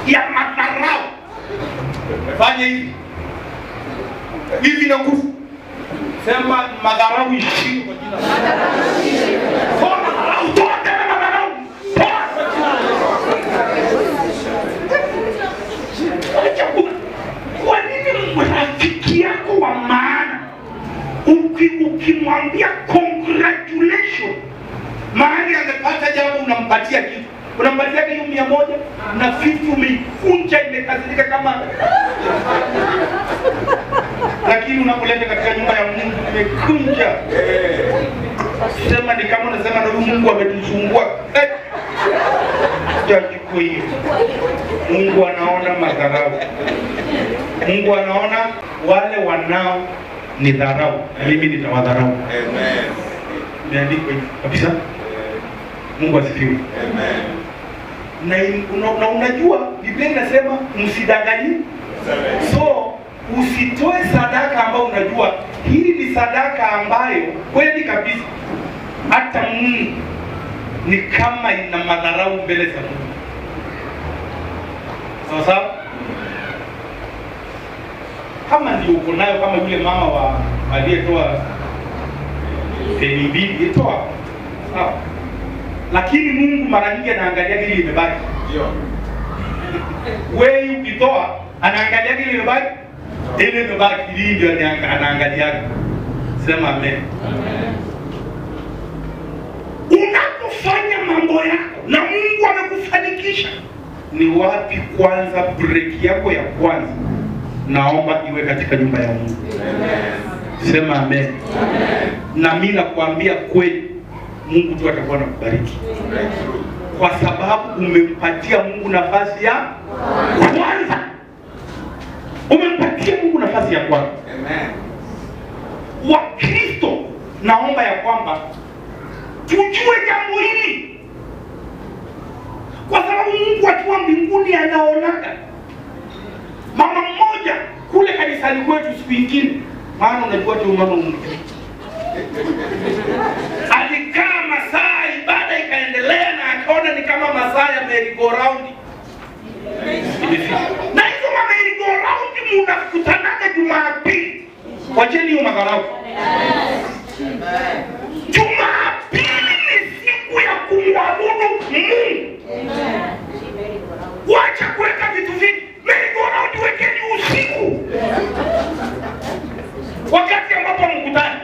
A: Ya madharau. Fanya hivi. Hivi na nguvu. Sema madharau ishi kwa jina la Mungu. Kwa madharau toka na madharau. Kwa nini rafiki yako wa maana ukimwambia congratulations mahali amepata jambo unampatia kitu, unampatia hiyo 100 na 50 umeikunja imekazilika kama lakini unapoleta katika nyumba ya Mungu imekunja. Sema ni kama unasema na Mungu ametusumbua. Chukua hiyo. Mungu anaona madharau. Mungu anaona wale wanao ni dharau, na mimi nitawadharau.
B: Amen.
A: Imeandikwa kabisa. Mungu asifiwe.
B: Amen.
A: Na unajua Biblia inasema msidanganyike. So usitoe sadaka ambayo unajua hii ni sadaka ambayo kweli kabisa hata Mungu ni kama ina madharau mbele za Mungu. Sawa? Kama ndio uko nayo, kama yule mama wa aliyetoa peni mbili itoa. Sawa. Lakini Mungu mara nyingi anaangalia ile imebaki.
B: Ndio.
A: Wewe ukitoa anaangalia ile imebaki. Ile imebaki ili ndio anaangalia. Sema amen. Amen. Unapofanya mambo yako na Mungu amekufanikisha, ni wapi kwanza break yako ya kwanza? Naomba iwe katika nyumba ya Mungu. Amen. Sema amen. Amen. Na mimi nakwambia kweli Mungu tu atakuwa anakubariki. Kwa sababu umempatia Mungu nafasi ya kwanza. Umempatia Mungu nafasi ya kwanza.
B: Amen.
A: Wakristo, naomba ya kwamba tujue jambo hili. Kwa sababu Mungu akiwa mbinguni anaonaka. Mama mmoja kule kanisani kwetu siku nyingine, maana unajua tu mama Mungu. Alikaa masaa ibada ikaendelea na akaona ni kama masaa ya merry go round. Na hizo merry go round mnakutanaga Jumapili. Wacheni hiyo madharau. Jumapili ni siku ya kumwabudu Mungu. Wacha kuweka vitu vingi. Merry go round wekeni usiku. Wakati ambapo mkutana.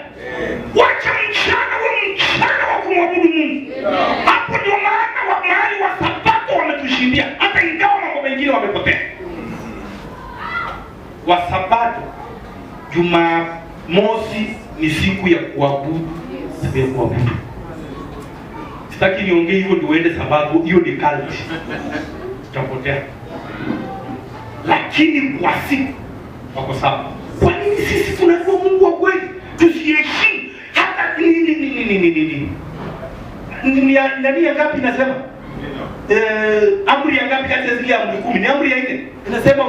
A: Wacha mchana wa mchana wa kumwabudu Mungu. Hapo ndio maana mahali wa Sabato wametushindia. Hata ingawa mambo mengine wamepotea. Wa Sabato, Jumamosi ni siku ya kuabudu. Siku ya kuabudu. Sitaki niongee hivyo ndio uende Sabato, hiyo ni cult. Utapotea. Lakini kwa siku wako sawa. Kwa nini sisi tunajua Mungu wa kweli? Tusiheshimu hata nini. Nani ya ngapi nasema? Amri ya ngapi kati ya zile amri 10? Ni amri ya 4. Inasema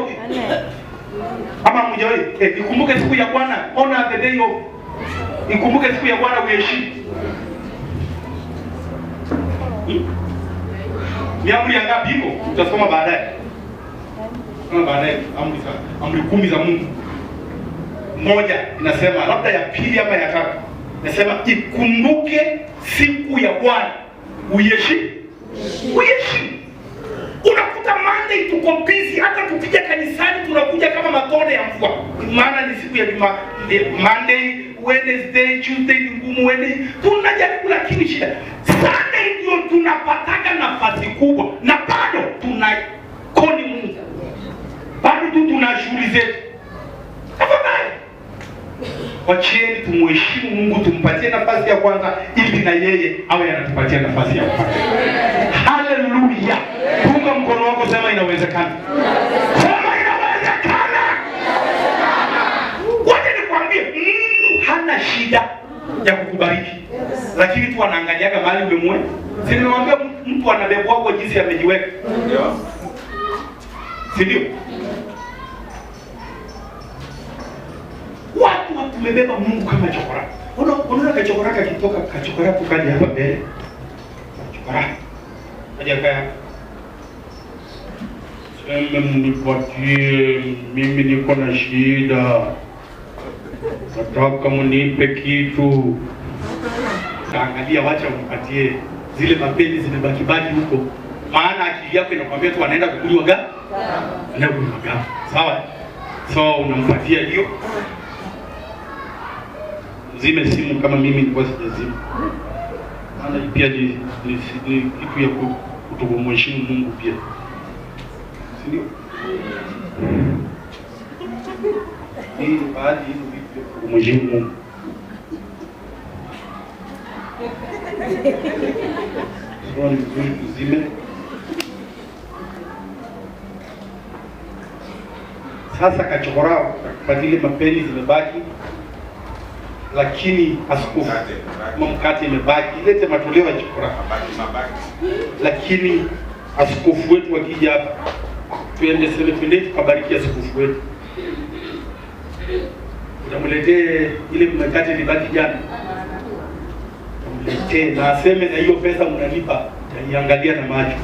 A: ama mmoja wewe, ikumbuke siku ya Bwana, honor the day of. Ikumbuke siku ya Bwana uheshimu. Ni amri ya ngapi hiyo? Tutasoma baadaye. Amri 10 za Mungu. Moja inasema, labda ya pili ama ya tatu, inasema ikumbuke siku ya Bwana uheshimu. Unakuta Monday tuko busy, hata tukija kanisani tunakuja kama matone ya mvua. Maana ni siku ya Monday, Wednesday, Tuesday ni ngumu, Wednesday tunajaribu, lakini shida Sunday ndio tunapataka nafasi kubwa, na bado tunakoni Mungu, bado tu tuna shughuli zetu. Tafadhali wacheni tumuheshimu Mungu, tumpatie nafasi ya kwanza ili na yeye awe anatupatia nafasi ya kwanza. Haleluya! Punga mkono wako, sema inawezekana. Sema inawezekana. Wacha nikwambie, Mungu hana shida ya kukubariki. Lakini tu anaangaliaga mahali umemwe. Si nimemwambia mtu anabebwa kwa jinsi amejiweka. Ndio. Si ndio? Watu tumebeba Mungu kama chokora. Unaona kachokora kakitoka kachokora kukaja hapa mbele. Chokora. Aje kaya. Sema mnipatie, mimi niko na shida. Nataka mnipe kitu. Kaangalia, wacha umpatie. Zile mapeni zimebaki huko. Maana akili yako inakwambia tu anaenda kukuliwa gani? Anaenda kukuliwa gani? Sawa? So unampatia hiyo. Zime simu kama mimi nilikuwa sijazima. Maana pia ni kitu ya kutomheshimu Mungu pia. Si ndio? Hii baadhi hizo vitu vya kumheshimu Mungu. Sio ni vizuri kuzime. Sasa kachokora badile mapeni zimebaki, lakini askofu mkate imebaki, lete matoleo ya chokora. Lakini askofu wetu akija hapa, twende tukabariki askofu wetu. Utamletee ile mkate ilibaki jana. Utamletee na aseme na hiyo pesa mnanipa, iangalia na macho.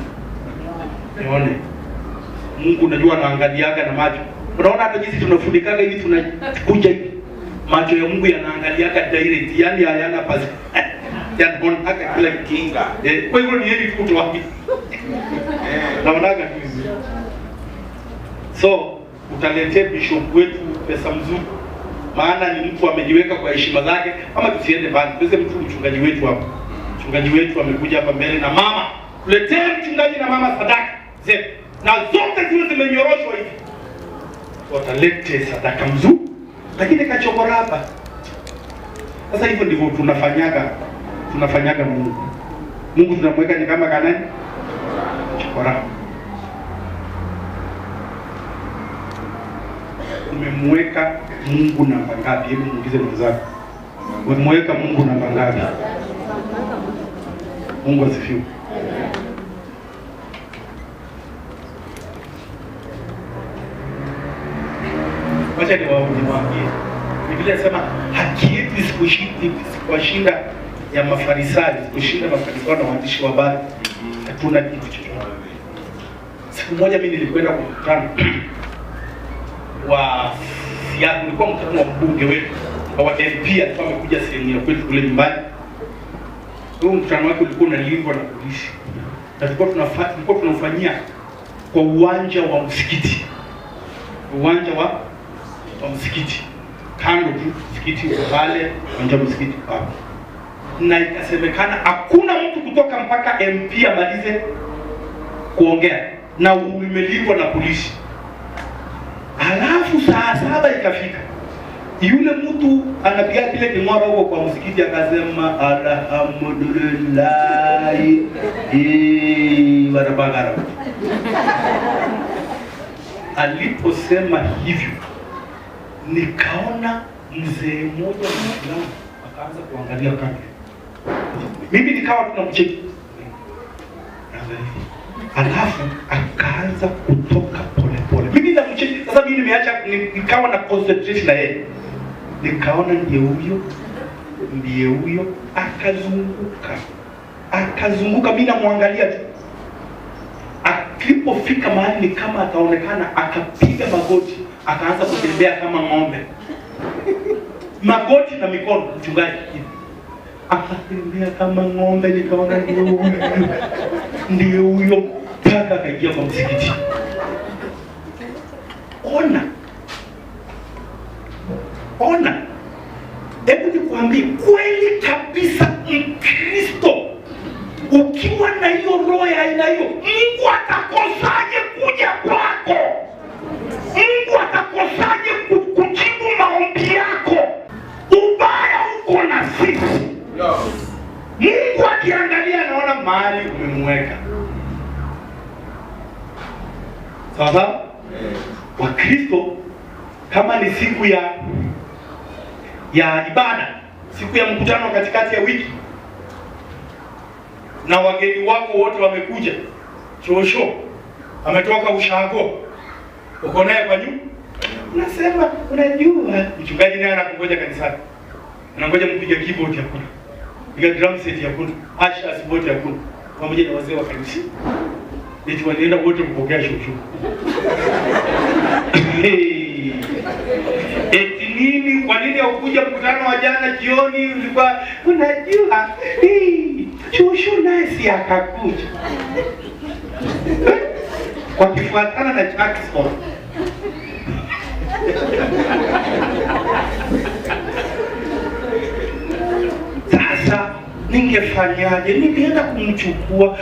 A: Nione. Mungu najua anaangaliaga na macho. Unaona hata jinsi tunafundikaga hivi tunakuja hivi. Macho ya Mungu yanaangaliaga direct, yani hayana pasi. Yanaona kila kinga. Kwa hivyo ni yeye tu wapi. Naonaga hivi. So, utaletea bishop wetu pesa mzuri. Maana ni mtu amejiweka kwa heshima zake, ama tusiende mbali. Tuweze mtu mchungaji wetu hapa. Mchungaji wetu amekuja hapa mbele na mama. Tuletee mchungaji na mama sadaka zetu. Na zote zile zimenyoroshwa hivi. Watalete sadaka mzuri. Lakini kachokora hapa. Sasa hivyo ndivyo tunafanyaga Mungu. Mungu tunamweka ni kama kanani? Chokora. Umemweka Mungu namba ngapi? Hebu muulize mwenzako. Umemweka Mungu namba ngapi? Mungu asifiwe. Wacha niwaambie. Biblia inasema haki yetu isikushinda ya Mafarisayo, isikushinda Mafarisayo na waandishi wa habari. Hatuna kitu chochote. Siku moja mimi nilikwenda kwa mkutano wa siasa, ulikuwa mkutano wa mbunge wetu wa MP, alikuwa amekuja sehemu ya kwetu kule nyumbani. Huo mkutano wake ulikuwa unalindwa na polisi. Na tulikuwa tunafanyia kwa uwanja wa msikiti. Uwanja wa msikiti. Kando tu msikiti pale, uwanja wa msikiti hapo. Na ikasemekana hakuna mtu kutoka mpaka MP amalize kuongea, na umelindwa na polisi. Alafu saa 7 ikafika. Yule mtu anapiga kile king'ora huko kwa msikiti akasema alhamdulillah barabara. Aliposema hivyo, nikaona mzee mmoja Muislamu akaanza kuangalia kamera. Mimi nikawa tunamcheki. Alafu akaanza kutoka pole. Mimi namcheki. Sasa mimi nimeacha, nikawa na concentrate na yeye. Nikaona ndiye huyo akazunguka mimi namwangalia tu. Akipofika mahali ni kama ataonekana, akapiga magoti, akaanza kutembea kama ng'ombe. Magoti na mikono, mchungaji. Akatembea kama ng'ombe, nikaona ndiye huyo mpaka akaingia kwa msikiti. Ona. Hebu nikwambie kweli kabisa, Mkristo ukiwa na hiyo roho ya aina hiyo, Mungu atakosaje kuja kwako? Mungu atakosaje kujibu maombi yako? Ubaya uko na sisi. Mungu akiangalia anaona mahali umemweka. Sasa Wakristo, kama ni siku ya ibada, siku ya mkutano katikati ya wiki, na wageni wako wote wamekuja, Shosho ametoka ushago, uko naye kwa nyumba, unasema unajua mchungaji naye anakungoja kanisani, anangoja mpige keyboard ya kuna, piga drum set ya kuna, ushers wote ya kuna, pamoja na wazee wa kanisa. Eti walienda wote kupokea Shosho. Eti nini? Kwa nini haukuja mkutano wa jana jioni? Ulikuwa unajua Shosho naye si akakuja. Kwa kifuatana na Jackson. Sasa ningefanyaje? Ningeenda kumchukua.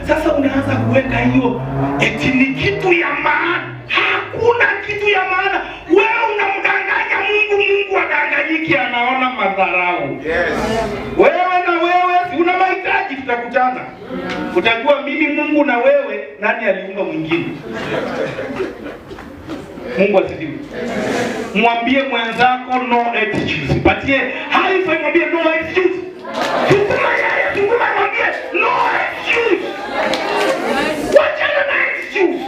A: Sasa unaanza kuweka hiyo eti ni kitu ya maana. Hakuna kitu ya maana. Wewe unamdanganya Mungu, Mungu adanganyiki, anaona madharau. Yes. Wewe na wewe una mahitaji, tutakutana. Utajua mimi Mungu na wewe nani aliumba mwingine. Mungu asifiwe. Mwambie mwenzako no excuse. Patie high five, mwambie no excuse. Sukuma yeye, sukuma, mwambie no excuse. Wachana na excuse.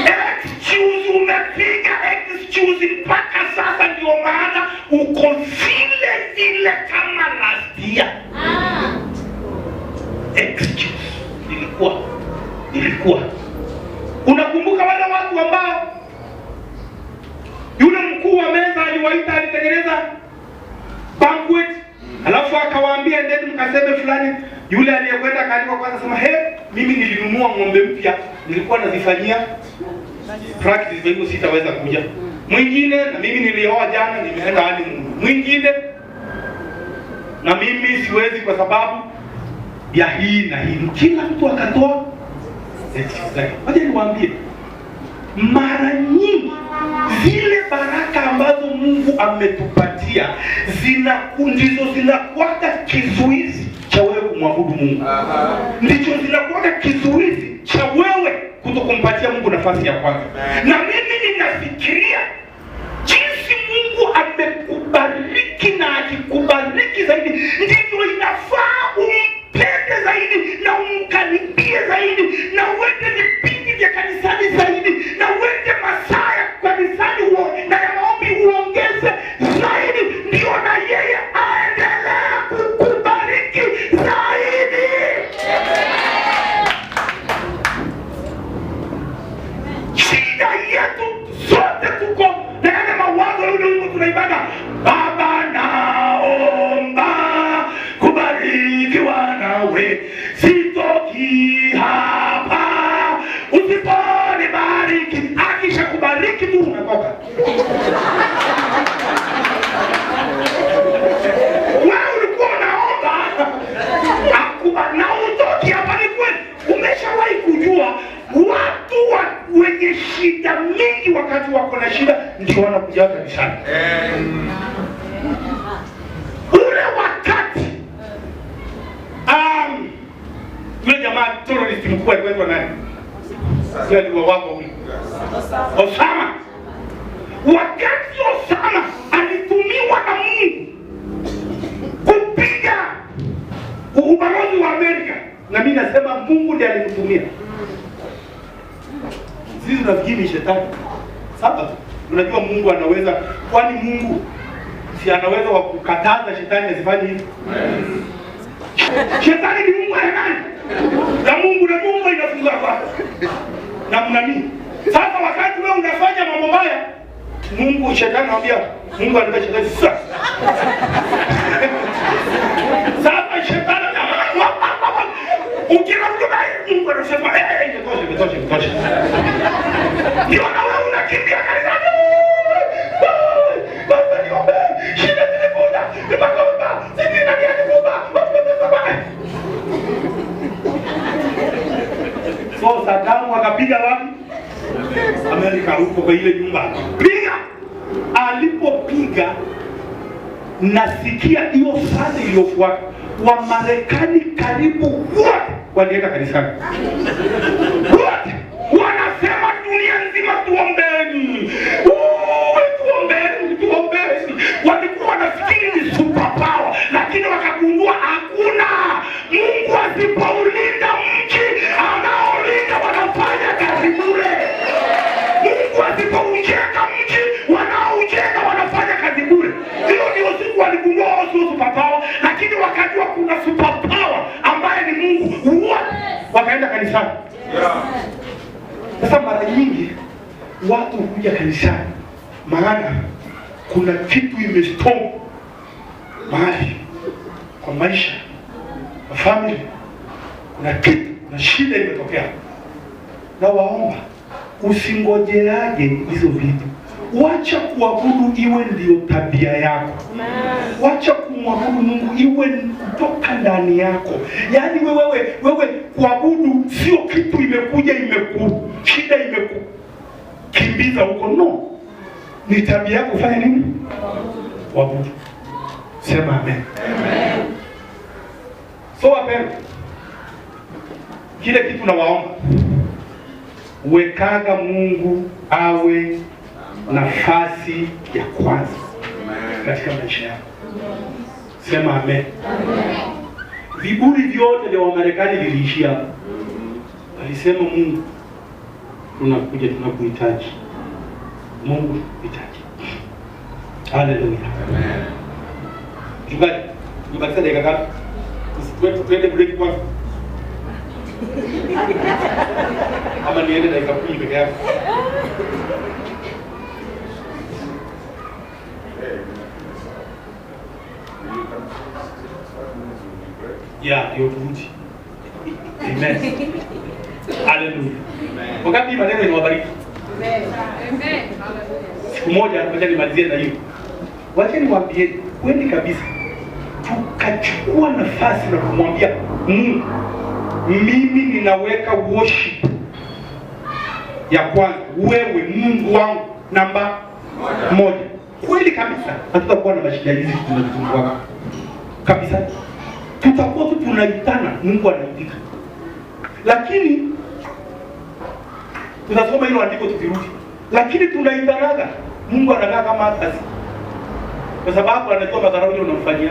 A: Excuse umepiga excuse mpaka sasa, ndio maana uko vile vile kama last year. Excuse. Ilikuwa. Unakumbuka wale watu ambao yule mkuu wa meza aliwaita, alitengeneza banquet, alafu akawaambia ndeni mkaseme fulani. Yule aliyekwenda kaandika kwanza sema, mimi nilinunua ng'ombe mpya, nilikuwa nazifanyia practice, kwa hivyo sitaweza kuja. Mwingine, na mimi nilioa jana, nimeenda hadi mwingine, na mimi siwezi kwa sababu ya hii na hii. Kila mtu akatoa excuse. Wacha niwaambie, mara nyingi zile baraka ambazo Mungu ametupatia ndizo zinakuwa kizuizi cha wewe kumwabudu Mungu. Ndicho zinakuwa kizuizi cha wewe kutokumpatia Mungu nafasi ya kwanza. Na mimi ninafikiria jinsi Mungu amekubariki, na akikubariki zaidi ndivyo inafaa umpende zaidi na umkaribie zaidi na uende vipindi vya kanisani zaidi na uende masaa ya kanisani na ya maombi uongeze zaidi, ndio na yeye aendelea kukubariki zaidi. Shida yetu sote tuko na yale mawazo yule tunaibada, Baba naomba kubarikiwa nawe, sitoki hapa usiponibariki. Akisha kubariki tu unatoka. Wewe ulikuwa unaomba na utoki hapa. Ni kweli, umeshawahi kujua watu wenye shida mingi wakati wako na shida ndio wanakuja kanisani? Ule wakati yule jamaa terrorist mkuu alikuwa nani? Yule alikuwa wako ule Osama. Wakati Osama alitumiwa na Mungu kupiga ubalozi wa Amerika, na mimi nasema Mungu ndiye alimtumia. Sisi tunafikiri ni shetani. Sasa unajua Mungu anaweza, kwani Mungu si anaweza kukataza shetani asifanye hivi? Shetani ni Mungu nani? Na Mungu inafunga kwa namna nini? Sasa wakati wewe unafanya mambo mabaya, Mungu, shetani anambia Mungu anataka shetani sasa. Sasa shetani ukira mtu Mungu anasema inatosha. Ndio na wewe unakimbia kanisani. Baba niombe. Shida zimekuja. Nimeomba. Sisi na kiasi kuomba. So Saddam akapiga wapi? Amerika, huko kwa ile nyumba. Piga. Alipopiga, nasikia hiyo saa iliyofuata wa Marekani karibu wote walienda kanisani. Wote wanasema dunia nzima tuombeni. Tuombeni. Walikuwa wanafikiri ni super power, lakini wakagundua hakuna. Mungu asipoulinda mji, anaolinda wanafanya kazi bure. Mungu asipoujenga mji, wanaoujenga wanafanya kazi bure. Hiyo ndio siku waligundua sio super power, lakini wakajua kuna super power ambaye ni Mungu. Wote wakaenda kanisani. Sasa mara nyingi watu huja kanisani maana kuna kitu imestop mahali kwa maisha, kwa family, kuna kitu, kuna shida imetokea. Na waomba usingojeaje hizo vitu. Wacha kuabudu iwe ndio tabia yako. Wacha kumwabudu Mungu iwe kutoka ndani yako. Yaani wewe kuabudu sio kitu imekuja shida imekukimbiza huko, no. Ni tabia yako kufanya nini? Kuabudu. Sema amen. Amen. So wapendwa, kile kitu na waomba wekaga Mungu awe nafasi ya kwanza katika maisha yako. Sema amen. Viburi vyote vya Wamarekani viliishia hapo. Alisema Mungu, tunakuja, tunakuhitaji. Mungu tunakuhitaji. Haleluya. Amen. Tubakiza dakika ngapi? Tuende break kwanza. Ama niende dakika 10 peke yake. Ndio turudi. Amen. Haleluya. Wakati maneno inawabariki. Amen. Siku moja ngoja nimalizie na hiyo. Wacha niwaambie kweli kabisa. Tukachukua nafasi na kumwambia Mungu, mimi ninaweka worship ya kwanza, wewe Mungu wangu namba moja. Kweli kabisa hatutakuwa na mashida hizi tunazungumza kabisa. Tutakuwa tu tunaitana, Mungu anaitika. Lakini tunasoma hilo andiko tukirudi. Lakini tunaitanaga, Mungu anakaa kama kazi. Kwa sababu anajua madharau unamfanyia.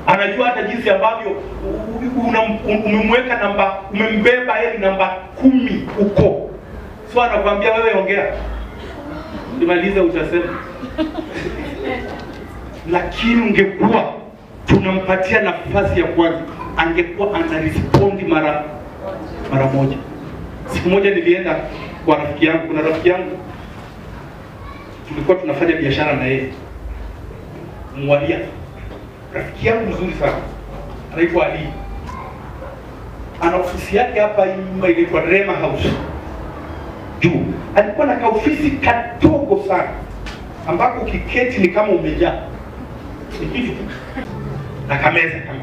A: Anajua hata jinsi ambavyo umemweka namba, umembeba yeye namba 10 huko. So anakuambia wewe ongea. Nimaliza utasema. Lakini ungekuwa tunampatia nafasi ya kwanza, angekuwa anarespondi mara moja. Siku moja nilienda kwa rafiki yangu, kuna rafiki yangu tulikuwa tunafanya biashara na yeye. Mwalia. Rafiki yangu mzuri sana. Anaitwa Ali. Ana ofisi yake hapa inaitwa Rema House. Juu. Alikuwa na kaofisi kadogo sana, ambako ukiketi ni kama umejaa. Ni na kameza kama.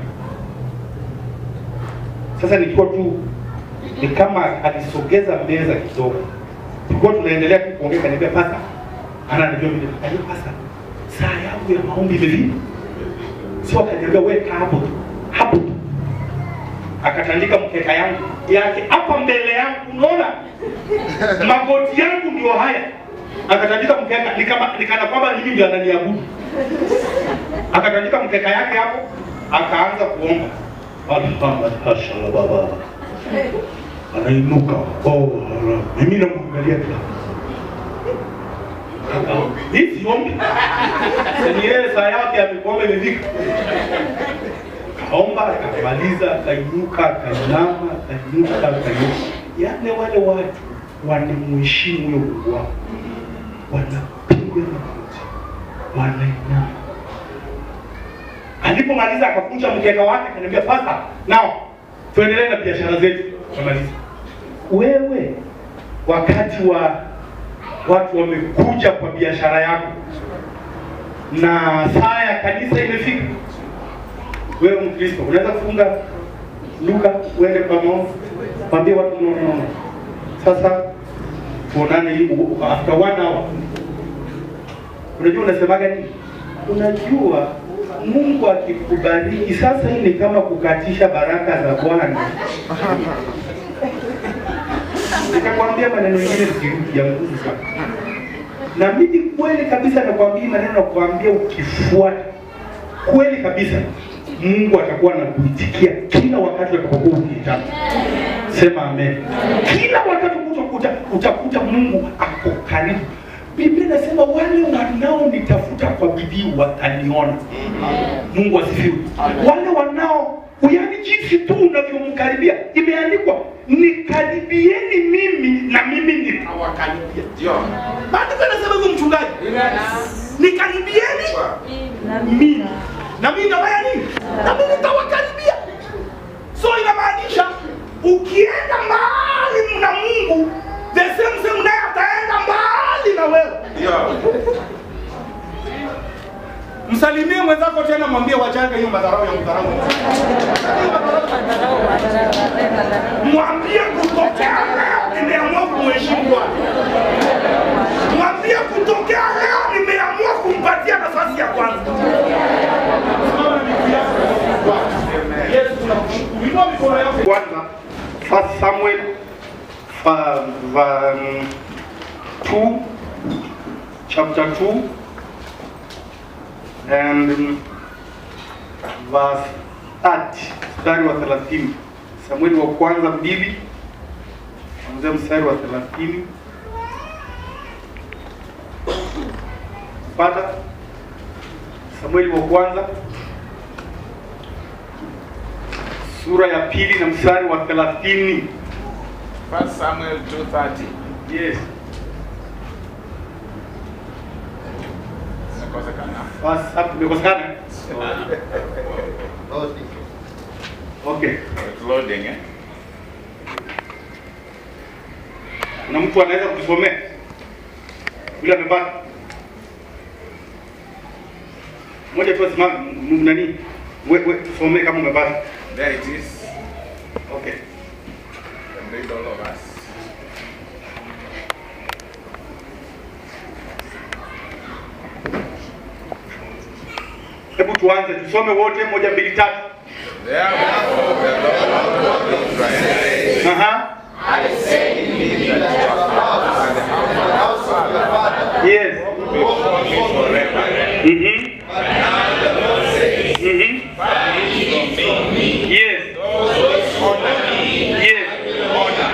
A: Sasa nikiwa tu ni kama alisogeza meza kidogo. Tulikuwa tunaendelea kuongea, kaniambia pasta. Ananiambia mimi, pasta, saa yangu ya maombi imefika. Sio, akaniambia wewe hapo. Akatandika mkeka yangu yake hapa mbele yangu, unaona? Magoti yangu ndio haya. Akatandika mkeka nikana kwamba mimi ndio ananiabudu. Akatandika mkeka yake hapo, akaanza kuomba. Alhamdulillah baba. Anainuka. Mimi namwangalia tu. Hivi ombi. Ni yeye saa yake ameomba imefika. Kaomba, akamaliza, akainuka, akainama, akainuka. Yaani wale watu wanamheshimu huyo Mungu wao. Wanapiga magoti. Wanainama. Alipomaliza akakunja mkeka wake, akaniambia pasta, nao tuendelee na biashara zetu. Tumaliza. Wewe wakati wa watu wamekuja kwa biashara yako na saa ya kanisa imefika, wewe Mkristo unaweza kufunga Luka uende kwa maombi, mwambie watu no. Sasa tuonane after 1 hour. Unajua unasemaga nini? Unajua Mungu akikubariki sasa, hii ni kama kukatisha baraka za Bwana. Nitakwambia maneno mengine ya nguvu sana. Na mimi kweli kabisa nakwambia maneno na kuambia, ukifuata kweli kabisa Mungu atakuwa anakuitikia kila wakati utakapokuwa ukitaka. Sema amen. Kila wakati utakuta Mungu ako karibu. Biblia inasema wale wanao nitafuta kwa bidii wataniona. Mungu asifiwe. Wale wanao, yaani jinsi tu unavyomkaribia, imeandikwa nikaribieni mimi na mimi nitawakaribia. Ndio. Maandiko yanasema hivyo mchungaji. Nikaribieni mimi. Na mimi nafanya nini? Na mimi nitawakaribia. So inamaanisha ukienda mbali na Mungu, the same naye ataenda mbali na wewe. Msalimie mwenzako tena, mwambie wachanga hiyo madharau ya mdharau. Mwambie kutokea leo nimeamua kumheshimu Bwana. Mwambie kutokea leo nimeamua kumpatia nafasi ya kwanza. Yesu tunakushukuru. Inua mikono yako. Kwanza Samuel chapter 2 and verse 30, mstari wa 30. Samueli wa kwanza 2 kuanzia mstari wa 30. Pata Samueli wa kwanza sura ya 2 na mstari wa 30.
B: 1 Samuel 2:30.
A: Yes. Tumekosekana. Okay.
B: It's loading, eh?
A: Na mtu anaweza kusomea bila amepata. Moja tu simama nani? Wewe some kama umepata.
B: There it is.
A: Okay.
B: And read all of us.
A: Hebu tuanze tusome wote 1 2 3.
B: Therefore the Lord of Israel
C: I said indeed that your house and the house of your father
A: Yes.
B: will be before me forever.
C: but now the Lord says,
B: Far be it from me.
A: Yes.
B: Those who honor me,
A: Yes.
B: honor.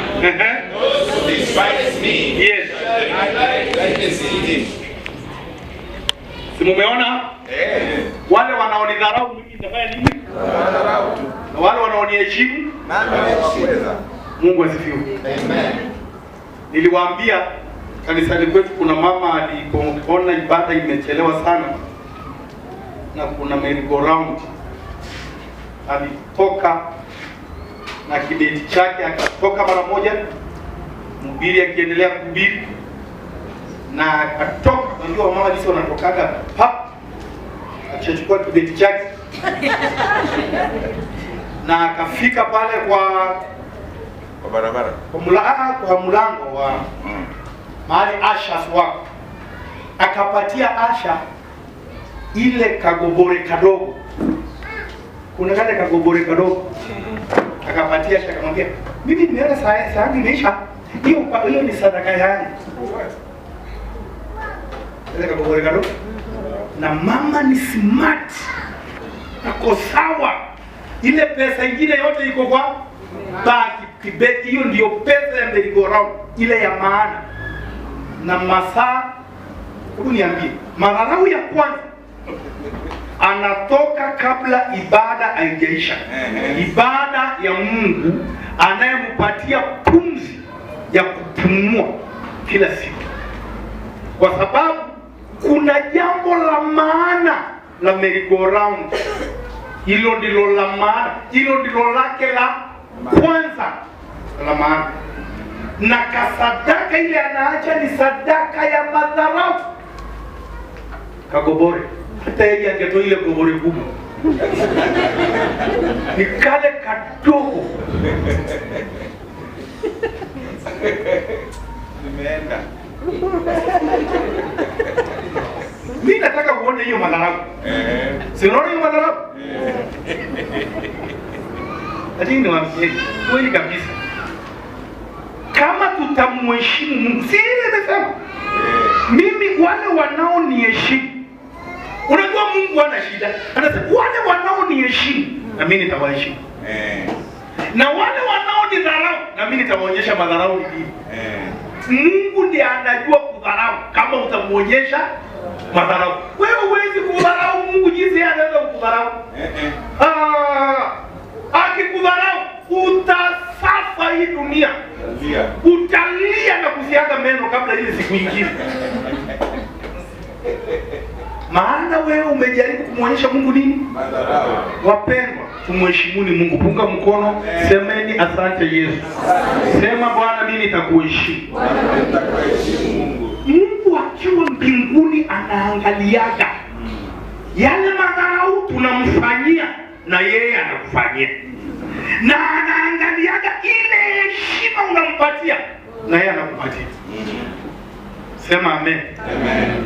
B: Those who despise me,
A: Yes.
B: I like the city.
A: Si mumeona wale wanaonidharau mimi nitafanya nini? Na wale wanaoniheshimu Mungu asifiwe.
C: Amen.
A: Niliwaambia kanisani kwetu kuna mama alipoona ibada imechelewa sana na kuna merry-go-round, alitoka na kideti chake akatoka mara moja, mhubiri akiendelea kuhubiri na akatoka. Unajua mama jinsi wanatokaga pap, akachukua kideti chake na akafika pale kwa
B: barabara,
A: kwa mlango wa mahali Asha wako, akapatia Asha ile kagobore kadogo. Kuna kale kagobore kadogo akapatia Asha, akamwambia mimi nimeona saa imeisha, hiyo ni sadaka yangu. Ile kagobore kadogo, na mama ni smart, ako sawa. Ile pesa ingine yote iko kwa baki kibeti, hiyo ndio pesa ya merry-go-round ile ya maana. Na masaa, hebu niambie, madharau ya kwanza anatoka kabla ibada haijaisha. Ibada ya Mungu anayempatia pumzi ya kupumua kila siku, kwa sababu kuna jambo la maana la merry-go-round. Hilo ndilo la maana, hilo ndilo lake la kwanza la maana. Na kasadaka ile anaacha ni sadaka ya madharau. Kagobore, hata yeye angetoa ile gobore kubwa ni kale kadogo.
B: nimeenda.
A: Mimi nataka kuona hiyo madharau. Si unaona hiyo madharau? Lakini niwaambie kweli kabisa, kama tutamheshimu Mungu, si ile nimesema mimi, wale wanaoniheshimu, unajua Mungu hana shida, anasema wale wanaoniheshimu na mimi nitawaheshimu, na wale wanaonidharau na mimi nitawaonyesha madharau ni nini. Mungu ndiye anajua kudharau. Kama utamuonyesha madharau, wewe huwezi kudharau Mungu jinsi anaweza kudharau. Akikudharau utasafa hii dunia, utalia na kusiaga meno kabla ile siku nyingine. Maana wewe umejaribu kumwonyesha Mungu nini?
B: Madharau.
A: Wapendwa, tumheshimuni Mungu. Punga mkono, semeni asante Yesu. Sema Bwana, mimi nitakuheshimu. Mungu akiwa mbinguni anaangaliaga yale madharau tunamfanyia na yeye anakufanyia, na anaangaliaga ile heshima unampatia na yeye anakupatia. Sema amen.
B: Amen.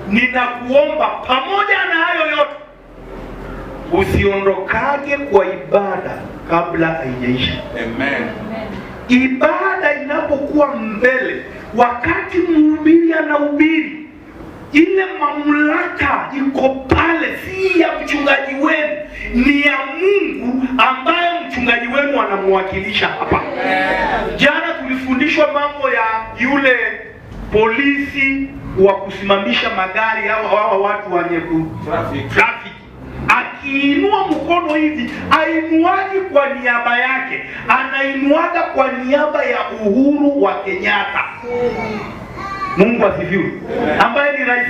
A: Ninakuomba pamoja na hayo yote usiondokage kwa ibada kabla haijaisha.
B: Amen.
A: Ibada inapo anapokuwa mbele, wakati mhubiri anahubiri, ile mamlaka iko pale, si ya mchungaji wenu, ni ya Mungu ambaye mchungaji wenu anamwakilisha hapa. Jana tulifundishwa mambo ya yule polisi wa kusimamisha magari au hawa watu wenye traffic. Akiinua mkono hivi, ainuaji kwa niaba yake, anainuaga kwa niaba ya Uhuru wa Kenyatta. Mungu asifiwe. Ambaye ni rais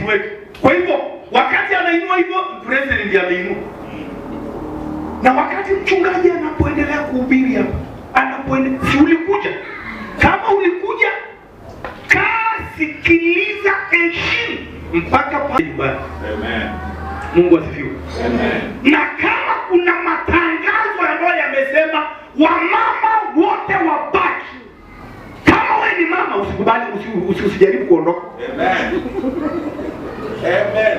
A: wetu. Kwa hivyo wakati anainua hivyo, president ndiye ameinua. Na wakati mchungaji anapoendelea kuhubiri hapo, si ulikuja? Kama ulikuja, sikiliza, heshimu mpaka pale nyumbani. Amen. Mungu asifiwe. Amen. Na kama kuna matangazo ambayo yamesema wamama wote wabaki, kama wewe ni mama usikubali, usijaribu kuondoka. Amen. Amen.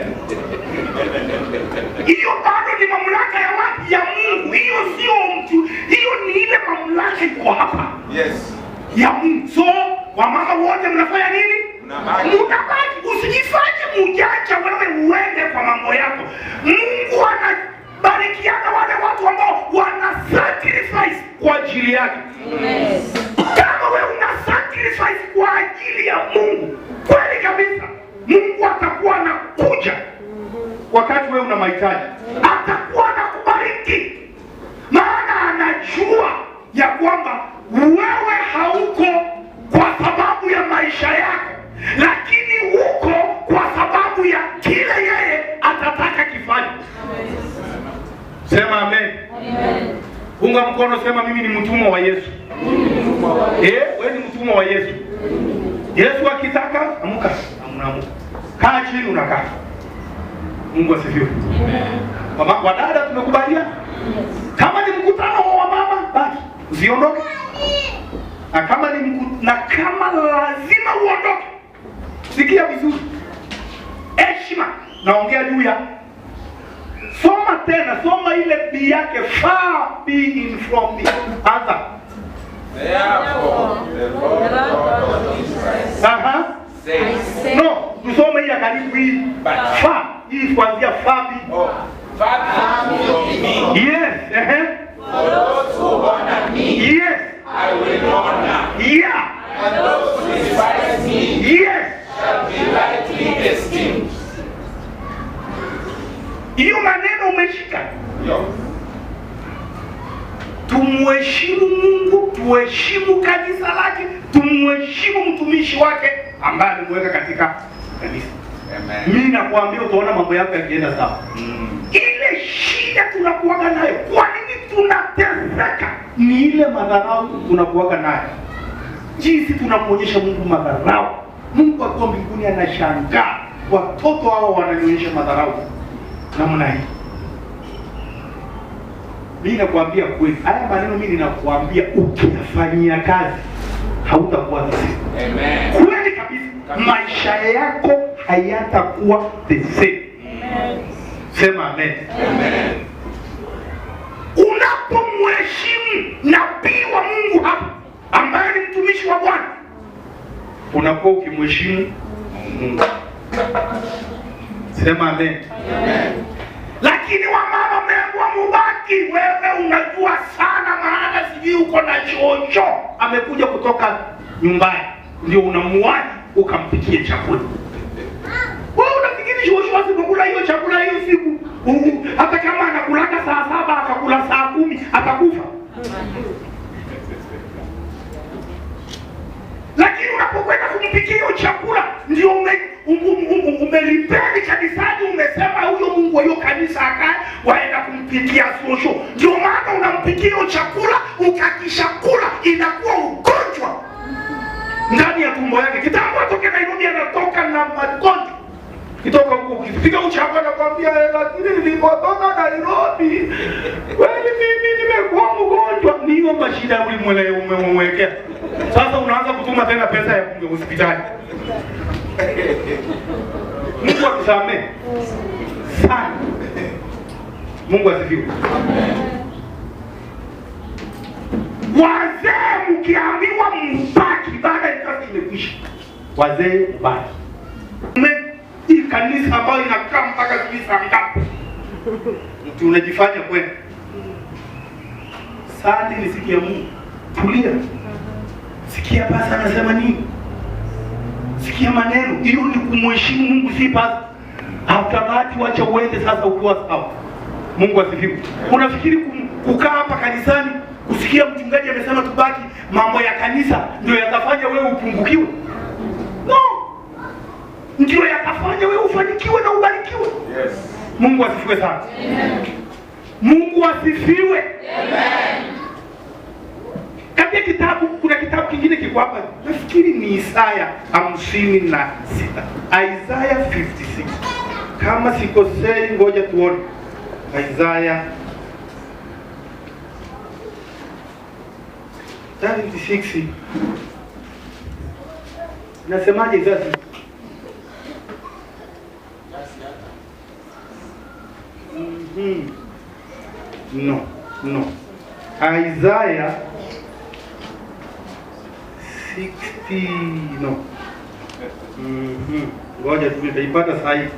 A: Hiyo bado ni mamlaka ya wapi? Ya Mungu. Hiyo sio mtu, hiyo ni ile mamlaka iko hapa. Yes. Ya Mungu. So wamama wote mnafanya nini? Mnabaki. Usijifanye mjanja wewe uende kwa mambo yako. Mungu anabarikiana wale watu ambao wana sacrifice kwa ajili yake. Yes. Kama wewe una sacrifice kwa ajili ya Mungu, kweli kabisa, Mungu atakuwa anakuja wakati wewe una mahitaji. Atakuwa anakubariki. Maana anajua ya kwamba wewe hauko kwa sababu ya maisha yako, lakini uko kwa sababu ya kile yeye atataka kifanye. Sema amen. Amen. Unga mkono, sema mimi ni mtumwa wa Yesu. Wewe ni mtumwa wa Yesu. Yesu akitaka amka, unaamka. Kaa chini unakaa. Mungu asifiwe. Amen. Mama, wadada tumekubaliana? Kama ni mkutano wa mama, basi usiondoke. Na kama lazima uondoke, sikia vizuri. Heshima. Naongea juu ya, soma tena, soma ile bi yake, far be in from me. Anza. Therefore, the Lord God of Israel says. No, tusome hii ya karibu hii. Far, hii kuanzia far be. Far be from me. Yes,
B: For those who honor me,
A: yes,
B: I will honor.
A: Yeah.
B: And those who despise me,
A: yes,
B: shall be lightly esteemed.
A: Hiyo maneno umeshika.
B: Yo.
A: Tumheshimu Mungu, tuheshimu kanisa lake, tumheshimu mtumishi wake ambaye amemweka katika kanisa. Amen. Mimi nakwambia utaona mambo yako yakienda sawa. Ile shida tunakuaga nayo, kwa nini tunateseka? Ni ile madharau tunakuaga nayo. Jinsi tunamuonyesha Mungu madharau, Mungu akiwa mbinguni anashangaa watoto hao wananionyesha madharau namna hii. Mimi nakwambia kweli, haya maneno mimi ninakuambia ukiyafanyia kazi hautakuwa dhaifu. Amen. Kweli kabisa. Maisha yako hayatakuwa the same. Amen. Sema amen. Amen. Unapomheshimu nabii wa Mungu hapa ambaye ni mtumishi wa Bwana, unakuwa ukimheshimu Mungu. Sema amen. Amen. Lakini wamama mmeamua mubaki, wewe unajua sana, maana sijui uko na chocho, amekuja kutoka nyumbani, ndio unamuaji ukampikie chakula. Wewe unafikiri chocho asipokula hiyo chakula hiyo siku, hata kama anakulaka saa 7 akakula saa 10 atakufa? Lakini unapokwenda kumpikia hiyo chakula, ndio umelipeni kanisani, umesema huyo Mungu wa hiyo kanisa akae waenda kumpikia sosho. Ndio maana unampikia hiyo chakula, ukakishakula inakuwa ugonjwa ndani ya tumbo yake. Kitambo atoke Nairobi anatoka na magonjwa. Kitoka huko ukipiga uchako anakuambia lakini nilipotoka Nairobi kweli mimi nimekuwa mgonjwa. Ni hiyo mashida umemwekea. Sasa unaanza kutuma tena pesa ya hospitali. Mungu atusamee sana. Mungu asifiwe. Wazee mkiambiwa mbaki, baada ya kazi imekwisha. Wazee mbaki. Hii kanisa ambayo inakaa mpaka saa ngapi? Mtu unajifanya kweli. Sasa nisikia Mungu. Tulia. Sikia basi anasema nini? Sikia maneno. Hiyo ni kumheshimu Mungu, si basi. After that wacha uende sasa ukiwa sawa. Mungu asifiwe. Unafikiri kukaa hapa kanisani kusikia mchungaji amesema tubaki, mambo ya kanisa ndio yatafanya wewe upungukiwe? No. Ndio yatafanya wewe ufanikiwe na ubarikiwe.
B: Yes.
A: Mungu asifiwe sana. Amen. Mungu asifiwe. Amen. Katika kitabu, kuna kitabu kingine kiko hapa. Nafikiri ni Isaya 56. Isaiah 56. Kama sikosei, ngoja tuone. Isaiah 56. Nasemaje sasa? No. Isaiah 60. No. Ngoja tutaipata sahihi.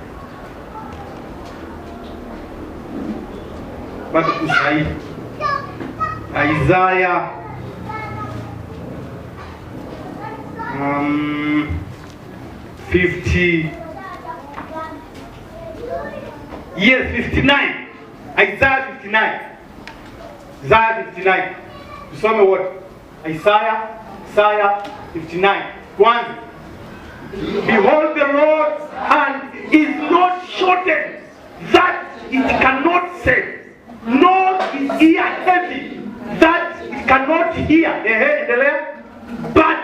A: Pata kusahihi. Isaiah 50. Yes, 59. Isaiah 59. Isaiah 59. Tusome wote. Isaiah 59. One. Behold, the Lord's hand is not shortened that it cannot save, nor is ear heavy that it cannot hear. But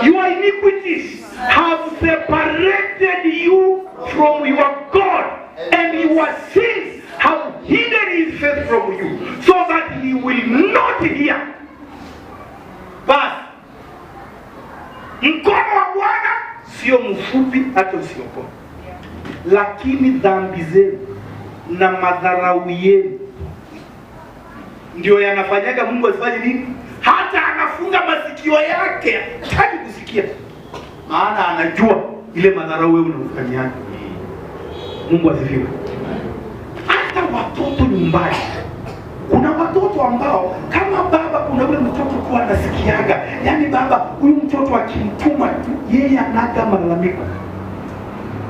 A: your iniquities have separated you from your God, and your sins have hidden his face from you, so that he will not hear. But mkono wa Bwana sio mfupi hata usiokoa, lakini dhambi zenu na madharau yenu ndio yanafanyaga Mungu asifanye nini? Hata anafunga masikio yake hataki kusikia, maana anajua ile madharau wewe unamfanyaje. Mungu asifiwe. Hata watoto nyumbani, kuna watoto ambao kama baba, kuna yule mtoto kwa anasikiaga, yani baba huyu mtoto akimtuma tu yeye anaga malalamiko.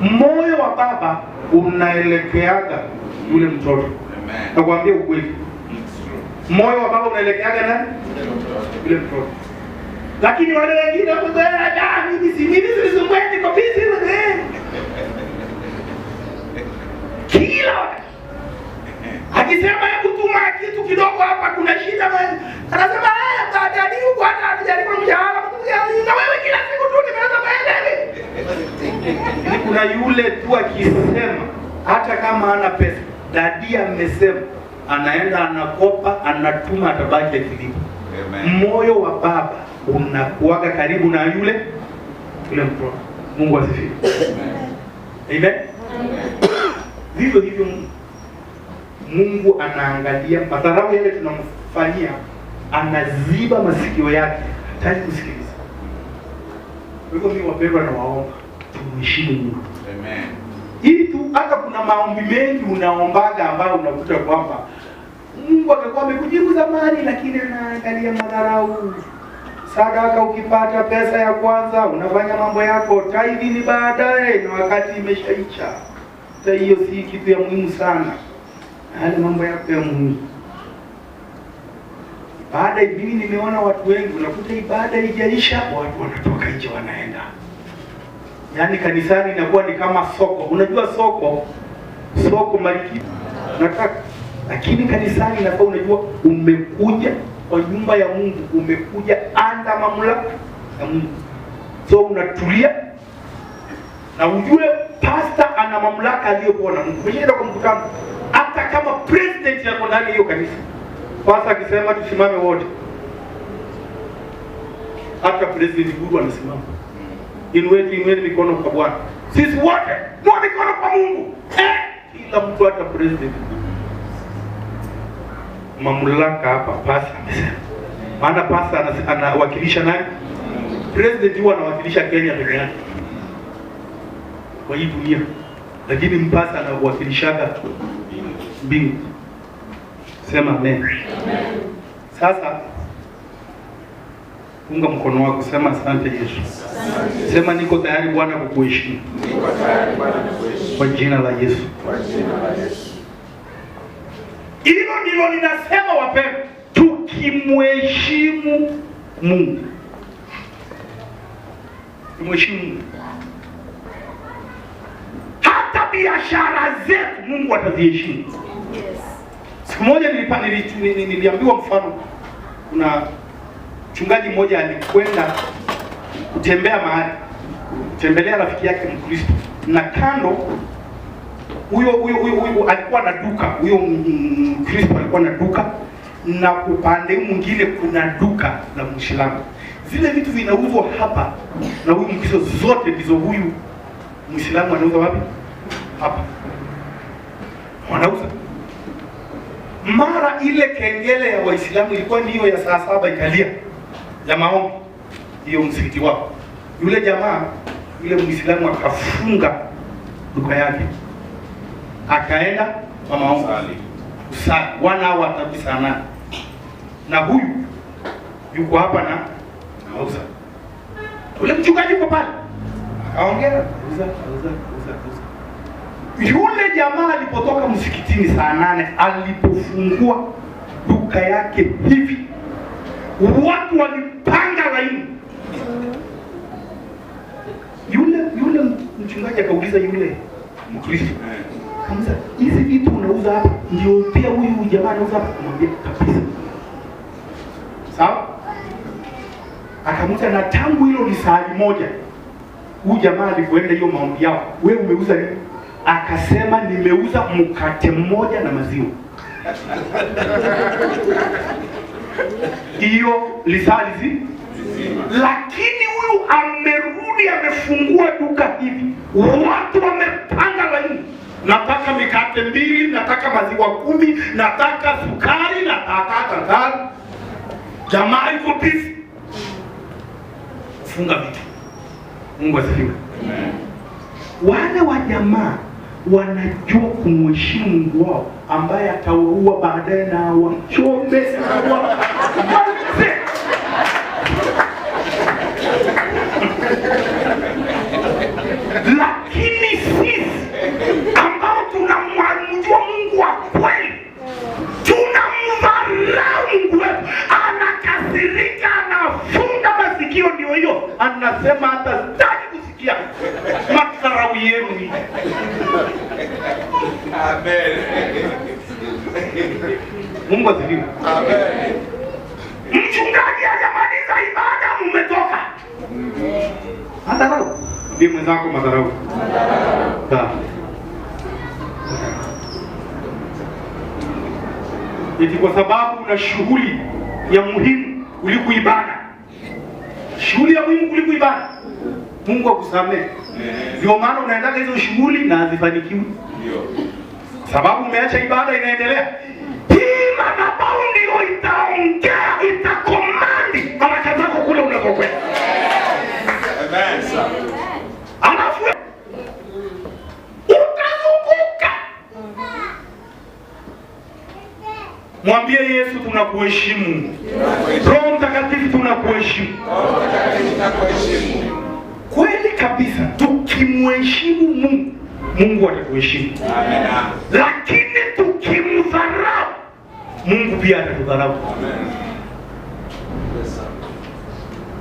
A: Moyo wa baba unaelekeaga yule mtoto. Nakwambia ukweli. Moyo wa baba unaelekeaga nani? Yule mtoto. Lakini wale wengine wanaona mimi sizungumzi kwa busy kila wakati. Akisema hebu tuma kitu kidogo hapa, kuna shida bwana. Anasema baadaye huko hata anajaribu mshahara na wewe kila siku tu nimeanza baadaye. Kuna yule tu akisema hata kama hana pesa, dadi amesema, anaenda anakopa, anatuma, atabaki akilipa. Moyo wa baba unakuaga karibu na yule mtoto. Mungu asifiwe. Amen. Vivyo hivyo Mungu anaangalia madharau yale tunamfanyia, anaziba masikio yake, hataki kusikiliza. Kwa hivyo mimi wapendwa na waomba tumheshimu Mungu. Amen. Ili tu hata kuna maombi mengi unaombaga ambayo unakuta kwamba Mungu amekuwa amekujibu zamani, lakini anaangalia madharau. Sadaka ukipata pesa ya kwanza unafanya mambo yako, tithe ni baadaye na wakati imeshaisha. Hiyo si kitu ya muhimu sana. Hali mambo yako ya muhimu. Baada hivi nimeona watu wengi unakuta ibada ijaisha, watu wanatoka nje wanaenda. Yaani kanisani inakuwa ni kama soko. Unajua soko maliki nataka, lakini kanisani inakuwa unajua umekuja kwa nyumba ya Mungu, umekuja anda mamlaka ya Mungu. So unatulia na ujue pastor ana mamlaka aliyopewa na Mungu. Umeshaenda kwa mkutano, hata kama president yako ndani hiyo kanisa, pastor akisema tusimame wote, hata president Guru anasimama. Inueni mikono kwa Bwana. Sisi wote ndio mikono kwa Mungu. Kila mtu, hata president. Mamlaka hapa pastor amesema. Maana pasta anawakilisha nani? President huwa anawakilisha Kenya peke yake kwa hii dunia, lakini mpasta anawakilishaga mbingu. Sema amen. Sasa punga mkono wako, sema asante Yesu. Sema niko tayari Bwana kukuheshimu.
B: Niko tayari Bwana kukuheshimu.
A: Kwa jina la Yesu.
B: Kwa jina la Yesu.
A: Hilo ndilo ninasema wapendwa, tukimheshimu Mungu. Tumheshimu Mungu. Hata biashara zetu Mungu ataziheshimu. Yes. Siku moja niliambiwa mfano, kuna mchungaji mmoja alikwenda kutembea mahali, kutembelea rafiki yake Mkristo, na kando huyo alikuwa na duka, huyo Mkristo alikuwa na duka, na upande mwingine kuna duka la Muislamu. Zile vitu vinauzwa hapa na huyu Mkristo, zote ndizo huyu Muislamu anauza wapi? Hapa. Wanauza. Mara ile kengele ya Waislamu ilikuwa ndiyo ya saa 7 ikalia ya maombi, hiyo msikiti wao. Yule jamaa, yule Muislamu akafunga duka yake, akaenda kwa maombi usali, wana atarudi sana, na huyu yuko hapa na auza. Yule mchungaji yuko pale, akaongea uza. Yule jamaa alipotoka msikitini saa 8, alipofungua duka yake hivi, watu walipanga laini. Yule mchungaji akauliza yule Mkristo, "Kamza, hizi vitu unauza hapa ndio pia huyu jamaa anauza hapa?" Akamwambia, "Kabisa." Sawa? Akamuta, na tangu hilo ni saa 1, huyu jamaa alipoenda hiyo maombi yao, "Wewe umeuza nini?" Akasema, "Nimeuza mkate mmoja na maziwa." Hiyo lisalizi. Lakini huyu amerudi, amefungua duka hivi, watu wamepanga laini. Nataka mikate 2, nataka maziwa 10, nataka sukari, nataka. Jamaa yuko busy funga vitu. Mungu asifiwe. Wale wa jamaa wanajua kumheshimu Mungu wao ambaye atawaua baadaye na wachome na wamalize. Lakini sisi ambao tunamjua Mungu wa kweli, tunamdharau Mungu wetu, anakasirika, anafunga masikio, ndio hiyo anasema hata sitaki kusikia madharau yenu.
B: Amen.
A: Mungu asifiwe.
B: Amen.
A: Mchungaji hajamaliza ibada, mmetoka. Madharau. Ndiye mwenzako madharau. Eti kwa sababu una shughuli ya muhimu kuliko ibada. Shughuli ya muhimu kuliko ibada. Mungu akusamehe. Ndio maana unaendaga hizo shughuli na hazifanikiwi. Ndio. Sababu umeacha ibada inaendelea. Hii madhabahu ndio itaongea, itakomandi baraka zako kule unakokwenda.
B: Amen.
A: Alafu utazunguka. Mwambie Yesu, tunakuheshimu. Roho Mtakatifu, tunakuheshimu. Kweli kabisa, tukimheshimu Mungu, Mungu atatuheshimu. Amen. Lakini tukimdharau, Mungu pia atatudharau.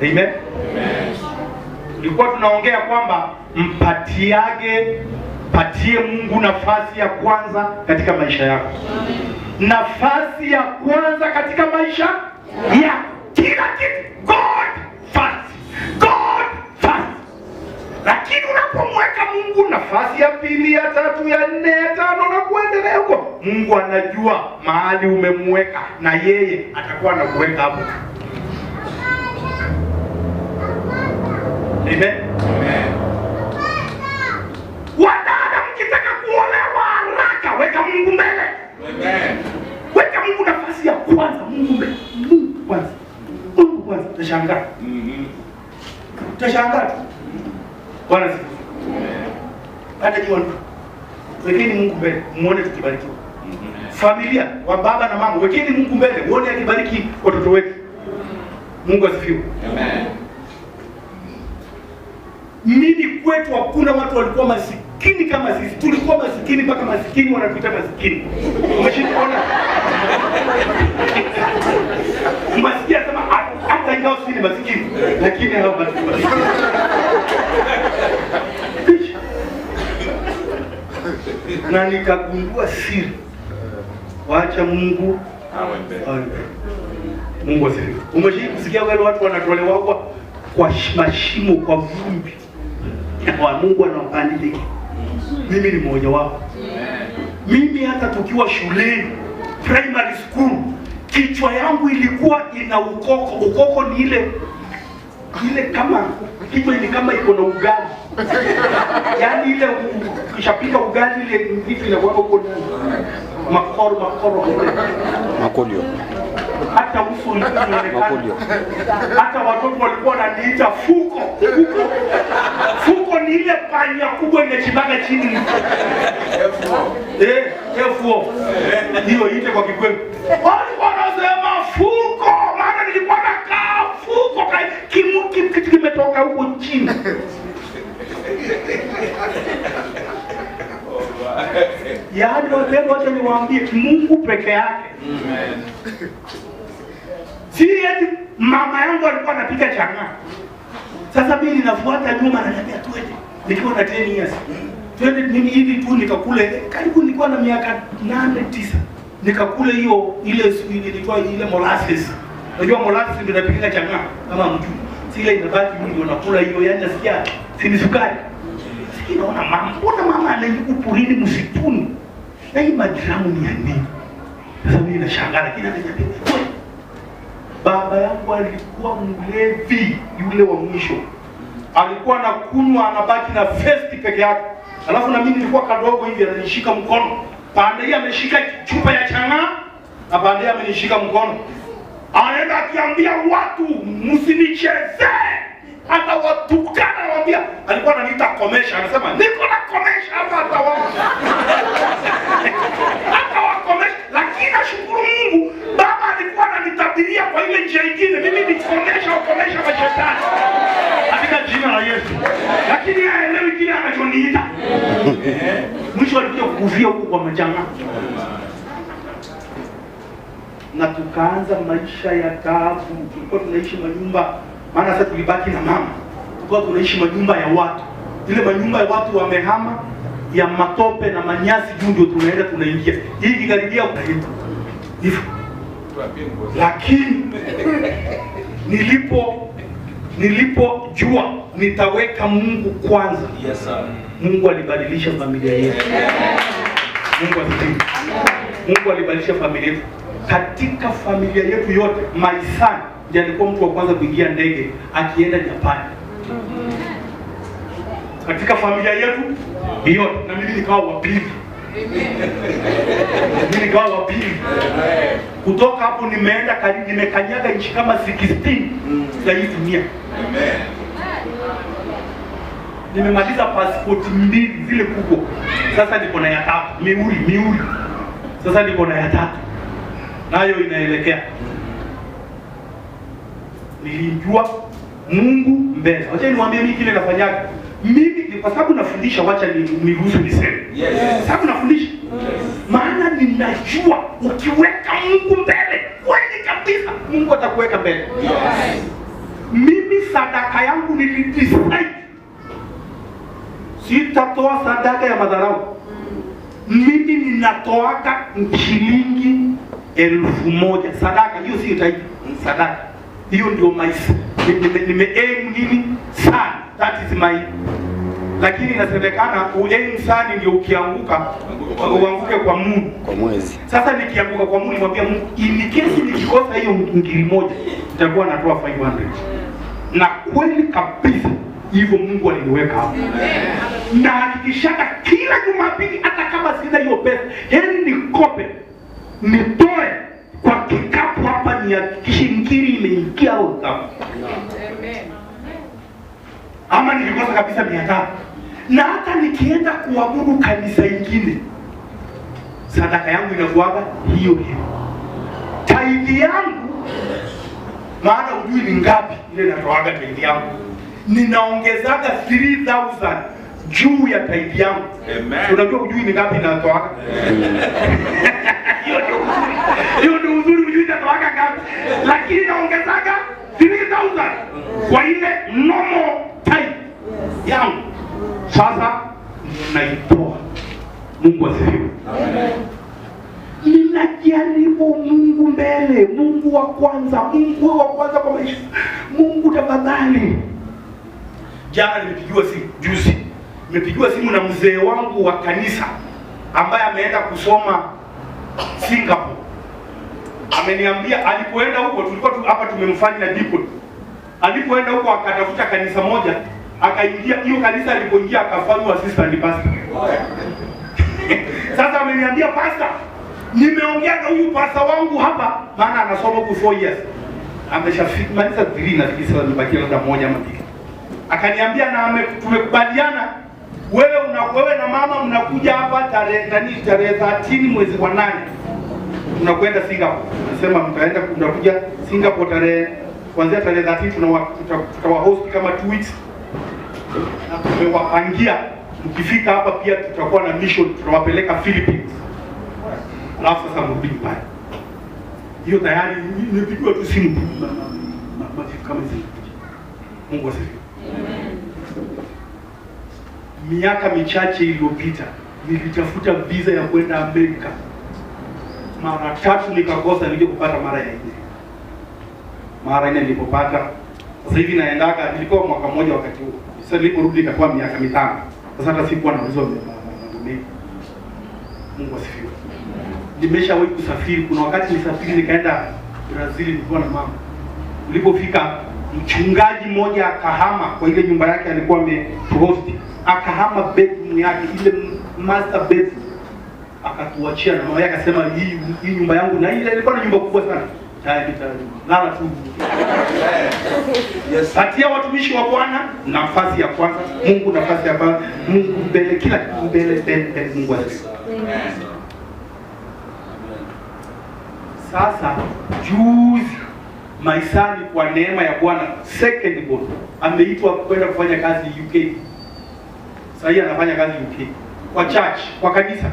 A: Amen. Amen. Tulikuwa tunaongea kwamba patie Mungu nafasi ya kwanza katika maisha yako. Nafasi ya kwanza katika maisha ya kila kitu. God first. God first. Lakini unapomweka Mungu nafasi ya 2, ya 3, ya 4, ya 5 na kuendelea huko, Mungu anajua mahali umemweka na yeye atakuwa anakuweka hapo. Amen. Amen. Wadada, mkitaka kuolewa haraka, weka Mungu mbele. Amen. Weka Mungu nafasi ya kwanza, Mungu mbele. Mungu kwanza. utashangaa. Utashangaa. Bwana sifiwe. Hata jioni wekeni Mungu mbele, muone tukibarikiwa. Familia wa baba na mama, wekeni Mungu mbele, muone akibariki watoto wetu. Mungu asifiwe. Amen. Mimi kwetu hakuna watu walikuwa masikini kama sisi. Tulikuwa masikini mpaka masikini wanatuita masikini. Umeshaona? Umasikia sema hata ingawa sisi ni masikini, lakini hao masikini. Na nikagundua siri. Waacha Mungu awe. Mungu asifiwe. Umesikia wale watu wanatolewa kwa mashimo, kwa vumbi. Kwa Mungu anawapandisha. Mimi ni mmoja wao. Mimi hata tukiwa shuleni, primary school, kichwa yangu ilikuwa ina ukoko. Ukoko ni ile kama kichwa ni kama iko na ugali. Yaani ile ukishapika ugali ile vitu inakuwa huko makoro.
D: Makolio.
A: Hata uso unaonekana. Hata watoto walikuwa wananiita fuko. Fuko ni ile panya kubwa inachibaga chini. F4. Hiyo ite kwa Kikwebu. Walikuwa wanasema fuko, maana nilikuwa nakaa fuko kitu kimetoka huko chini. Yaani wapendwa, wacha niwaambie Mungu peke yake. Si eti mama yangu alikuwa anapika chang'aa. Sasa mimi ninafuata nyuma na niambia twende. Nikiwa na 10 years. Twende mimi hivi tu nikakule. Karibu nilikuwa na miaka 8-9. Nikakule hiyo ile ilikuwa ile molasses. Unajua molasses ndio inapika chang'aa kama mtu. Sile inabaki mimi ndio nakula hiyo, yani nasikia si sukari. Siki naona mama anaenda porini msituni. Na hii madramu ni ya nini? Sasa mimi nashangaa, lakini ananiambia baba yangu alikuwa mlevi yule wa mwisho. Alikuwa anakunywa anabaki na festi peke yake. Alafu na mimi nilikuwa kadogo hivi ananishika mkono. Pande hii ameshika chupa ya chang'aa, na pande hii amenishika mkono. Anaenda akiambia watu msinichezee. Hata watu kana waambia, alikuwa ananiita komesha, anasema niko na komesha hapa hata wao. Hata wakomesha, lakini nashukuru Mungu baba alikuwa ananitabiria kwa ile njia nyingine. Mimi nikomesha mashetani katika jina la Yesu. Lakini haelewi kile anachoniita. Mwisho alikuja kukufia huko kwa majanga. Na tukaanza maisha ya taabu. Tulikuwa tunaishi manyumba, maana sasa tulibaki na mama. Tulikuwa tunaishi manyumba ya watu. Ile manyumba ya watu wamehama ya matope na manyasi juu ndio tunaenda tunaingia. Hii kikaribia unaenda. Hivyo. Lakini nilipojua nitaweka Mungu kwanza.
C: Yes sir.
A: Mungu alibadilisha familia yetu. Mungu asifiwe. Mungu alibadilisha familia yetu. Katika familia yetu yote, my son ndiye alikuwa mtu wa kwanza kuingia ndege akienda Japan. Katika familia yetu yote, na mimi nikawa wa pili. Mimi nikawa wa pili. Kutoka hapo nimeenda karibu, nimekanyaga nchi kama 16 za hii dunia. Amen. Nimemaliza passport 2 zile kubwa. Sasa niko na ya 3, miuri. Sasa niko na ya 3. Nayo inaelekea. Nilijua Mungu mbele. Wacha niwaambie mimi kile nafanyaga. Mimi kwa sababu nafundisha, wacha niruhusu niseme. Yes. Sababu nafundisha. Maana ninajua ukiweka Mungu mbele, kweli kabisa Mungu atakuweka mbele. Yes. Mimi sadaka yangu nilidecide sitatoa sadaka ya madharau. Mimi ninatoaka shilingi 1000 sadaka. Hiyo sio taifa, sadaka. Hiyo ndio maisha. Nime-aim nini sana. That is my. Lakini inasemekana u-aim sana ndio ukianguka uanguke kwa Mungu.
D: Kwa mwezi.
A: Sasa nikianguka kwa Mungu nimwambia Mungu, in case nikikosa hiyo ngiri moja nitakuwa natoa 500. Na kweli kabisa hivyo Mungu aliniweka hapo. Na hakikishaka kila Jumapili hata kama sina hiyo pesa, heri nikope nitoe kwa kikapu hapa, ni hakikisha ngiri imeingia hapo. Ama nilikosa kabisa 500. Na hata nikienda kuabudu kanisa ingine, sadaka yangu inakuwaga hiyo hiyo. Tithe yangu, maana ujui ni ngapi ile natoaga tithe yangu, ninaongezaga 3000 juu ya tithe yangu. Unajua ujui ni ngapi natoaga? Hiyo ndio uzuri, ujui natoaga ngapi, lakini naongezaga 3000 kwa ile normal tithe yangu. Sasa naitoa. Mungu asifiwe. Ninajaribu Mungu mbele, Mungu wa kwanza kwa maisha. Mungu tafadhali. Jana nimepigiwa simu, juzi nimepigiwa simu na mzee wangu wa kanisa ambaye ameenda kusoma Singapore. Ameniambia alipoenda huko, tulikuwa hapa tumemfanya deacon. Alipoenda huko akatafuta kanisa moja, akaingia hiyo kanisa, alipoingia akafanywa assistant pastor. Sasa ameniambia, pastor, nimeongea na huyu pastor wangu hapa, maana anasoma kwa 4 years. Ameshamaliza 3 na kisa nibakia labda moja ama mbili. Akaniambia na tumekubaliana wewe na mama mnakuja hapa tarehe 13 mwezi wa 8. Tunakwenda Singapore. Nasema mnakuja Singapore kuanzia tarehe 13 tutawahost kama 2 weeks. Na tumewapangia mkifika hapa pia tutakuwa na mission, tutawapeleka Philippines. Alafu sasa mrudi nyumbani. Hiyo tayari nimepigwa tu simu kama hizi. Mungu asifiwe. Miaka michache iliyopita nilitafuta visa ya kwenda Amerika. Mara 3 nikakosa, nije kupata mara ya 4. Mara 4 nilipopata, sasa hivi naendaga, nilikuwa mwaka mmoja wakati huo. Sasa niliporudi ikakuwa miaka 5. Sasa hata sikuwa na uwezo wa mambo. Mungu asifiwe. Nimeshawahi kusafiri, kuna wakati nisafiri nikaenda Brazil nilikuwa na mama. Nilipofika mchungaji mmoja akahama kwa ile nyumba yake alikuwa amehost. Akahama bedroom yake, ile master bedroom. Akatuachia na mama yake akasema hii nyumba yangu, na ile ilikuwa na nyumba kubwa sana. Nala tu. Yes. Patia watumishi wa Bwana nafasi ya kwanza, Mungu nafasi ya kwanza, Mungu mbele, kila kitu mbele, Mungu asifiwe. Sasa juzi maisani kwa neema ya Bwana second born ameitwa kwenda kufanya kazi UK. Sasa yeye anafanya kazi UK kwa church, kwa kanisa.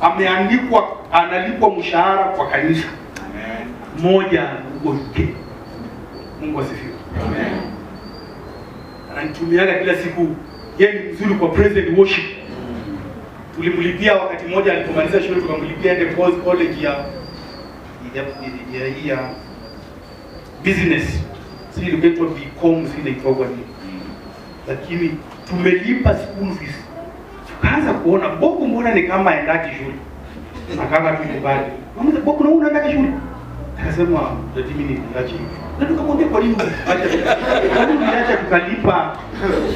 A: Ameandikwa, analipwa mshahara kwa kanisa. Amen. Moja huko UK. Mungu asifiwe. Amen. Ananitumiaga kila siku. Yeye ni mzuri kwa present worship. Tulimlipia wakati mmoja alipomaliza shule, tukamlipia ende college ya business. Sisi ilikuwa BCom, sisi ilikuwa ni. Lakini tumelipa school fees. Tukaanza kuona Boko mbona ni kama aendaki shule. Akaka tu nyumbani. Mama Boko na unaenda shule? Akasema ndio mimi niache. Na tukamwambia kwa nini niacha tukalipa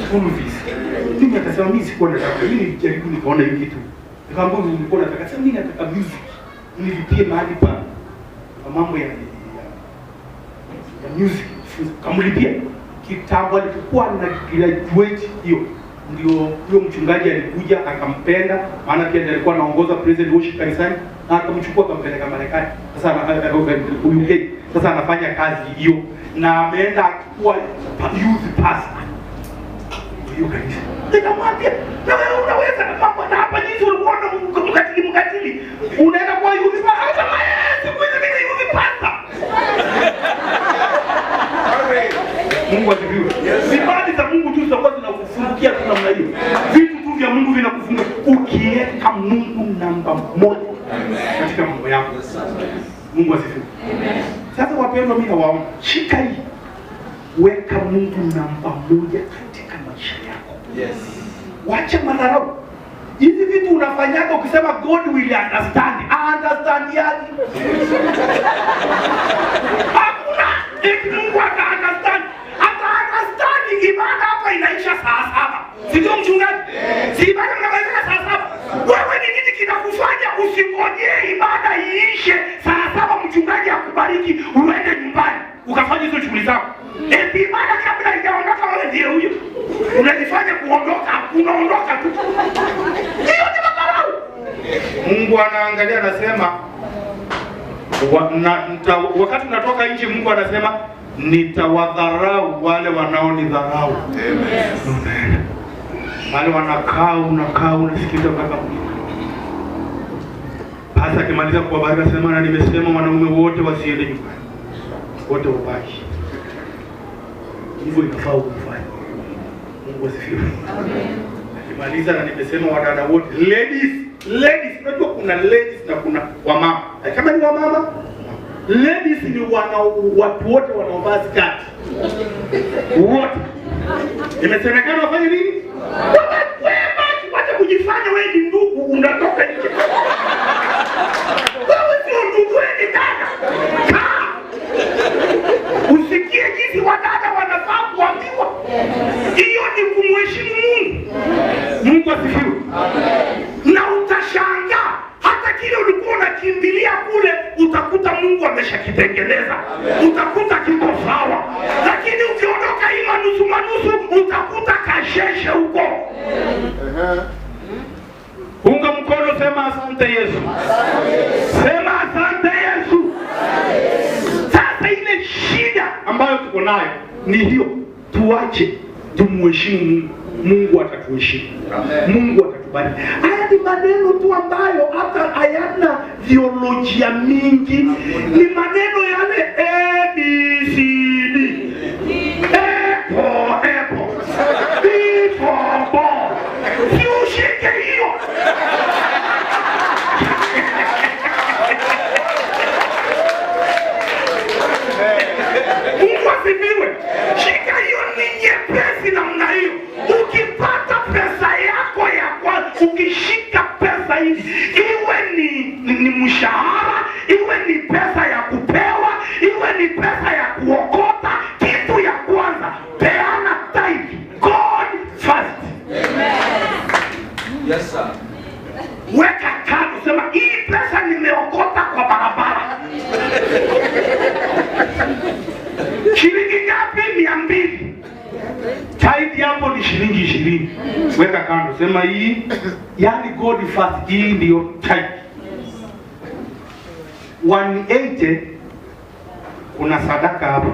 A: school fees. Mimi akasema mimi sikuwa nataka. Mimi nilijaribu nikaona hiyo kitu. Nikamwambia nilikuwa nataka. Sasa mimi nataka music. Nilipie mahali pa mambo ya music. Kamlipia kitambo alipokuwa na graduate hiyo. Ndio mchungaji alikuja akampenda, maana pia alikuwa anaongoza present worship kanisani, na akamchukua akampeleka Marekani. Sasa UK, sasa anafanya kazi hiyo na ameenda kuwa youth pastor hiyo kanisa. Nikamwambia, na wewe unaweza mambo na hapa jinsi ulikuwa mkatili. Unaenda kwa youth pastor. Siku hizi mimi youth pastor. Mungu asifiwe. Sibadi za Mungu tu zitakuwa zinakufungukia tu namna hiyo. Vitu tu vya Mungu vinakufunguka ukiweka Mungu namba 1 katika mambo yako. Mungu asifiwe. Sasa wapendwa, mimi nawaomba, shika hii. Weka Mungu namba 1 katika maisha yako. Yes. Wacha madharau. Hizi vitu unafanyaga ukisema God will understand. Understand yaje? Hakuna. Mungu ata-understand. Ata-understand ibada hapa inaisha saa 7. Sio mchungaji? Si ibada mnamaliza saa 7. Wewe ni nini kinakufanya usingojee ibada iishe saa 7 mchungaji akubariki uende nyumbani ukafanya unafanya hizo shughuli zako. Eti baada kabla haijaondoka wewe ndiye huyo. Unajifanya kuondoka, unaondoka tu. Hiyo ni madharau. Mungu anaangalia anasema wakati unatoka nje Mungu anasema nitawadharau wale wanaonidharau. Amen. Wale unakaa unasikiliza mpaka hasa akimaliza kuwabariki anasema na nimesema wanaume wote wasiende nyumbani. Wote wabaki. Hivyo inafaa kufanya. Mungu asifiwe. Amen. Akimaliza na nimesema wadada wote, ladies, unajua kuna ladies na kuna wamama. Kama ni wamama, ladies ni watu wote wanaovaa skati. Wote. Imesemekana wafanye nini? Wacha kujifanya wewe ni ndugu unatoka nje. Wewe sio ndugu wewe ni dada. Usikie jinsi wadada wanafaa kuambiwa. Hiyo ni kumheshimu Mungu. Mungu asifiwe. Na utashangaa hata kile ulikuwa unakimbilia kule utakuta Mungu ameshakitengeneza. Utakuta kiko sawa. Lakini ukiondoka ima nusu manusu utakuta kasheshe huko. Unga mkono sema asante Yesu. Sema asante Yesu. Sasa ile shida ambayo tuko nayo ni hiyo, tuache tumheshimu Mungu. Mungu atatuheshimu. Mungu atatubariki. Haya ni maneno tu ambayo hata hayana theolojia mingi. Ni maneno yale A, B, C, D. Apple. B for ball. Si ushike hiyo. Mungu asifiwe. Shika hiyo ni nyepesi namna hiyo. Ukipata pesa yako ya kwanza, ukishika pesa hizi, iwe ni mshahara, iwe ni pesa ya kupewa, iwe ni pesa ya kuokota, kitu ya kwanza, peana tithe. God first.
C: Yes sir.
A: Weka kando, sema hii pesa nimeokota kwa barabara. Shilingi ngapi? 200. Tithe hapo ni shilingi 20. Weka kando, sema hii yani God first, hii ndio tithe. 180 kuna sadaka hapo.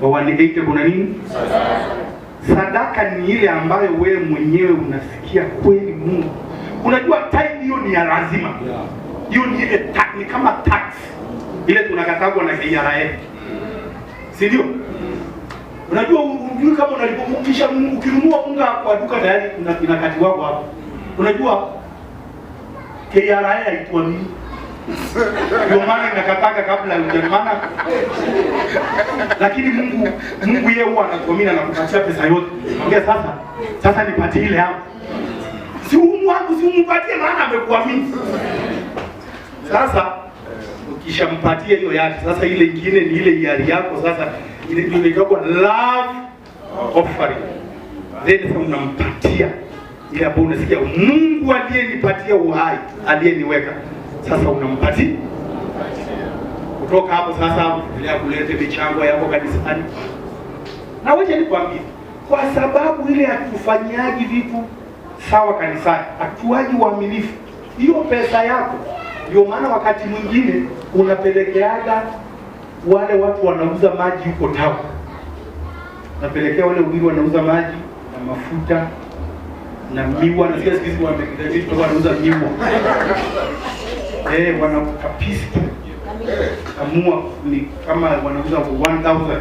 A: Kwa 180 kuna nini? Sadaka ni ile ambayo wewe mwenyewe unasikia kweli Mungu. Unajua tithe hiyo ni ya lazima. Hiyo ni ile ni kama tax. Ile tunakatagwa na KRA. Si ndio? Unajua unajua kama unalipokisha ukinunua unga kwa duka tayari kuna kati wako hapo. Unajua KRA haitwa nini? Ndio maana nakataka kabla hujamana. Lakini Mungu yeye huwa anakuamini na kukupatia pesa yote. Mwambie sasa nipatie ile hapo. Si wangu si umpatie maana amekuamini. Sasa ukishampatia hiyo yake, sasa ile nyingine ni ile hiari yako, sasa ile inaitwa love offering. Then unampatia ile hapo, unasikia Mungu aliyenipatia uhai, aliyeniweka. Sasa unampatia. Kutoka hapo sasa ile kulete michango yako kanisani. Na wewe nikwambie, kwa sababu ile hatufanyaji vitu sawa kanisani, hatuaji uaminifu, hiyo pesa yako. Ndio maana wakati mwingine unapelekeaga wale watu wanauza maji huko town. Napelekea wale ubiri wanauza maji na mafuta na miwa, na siku wanauza miwa. Wanakapisi amua ni kama wanauza 1000.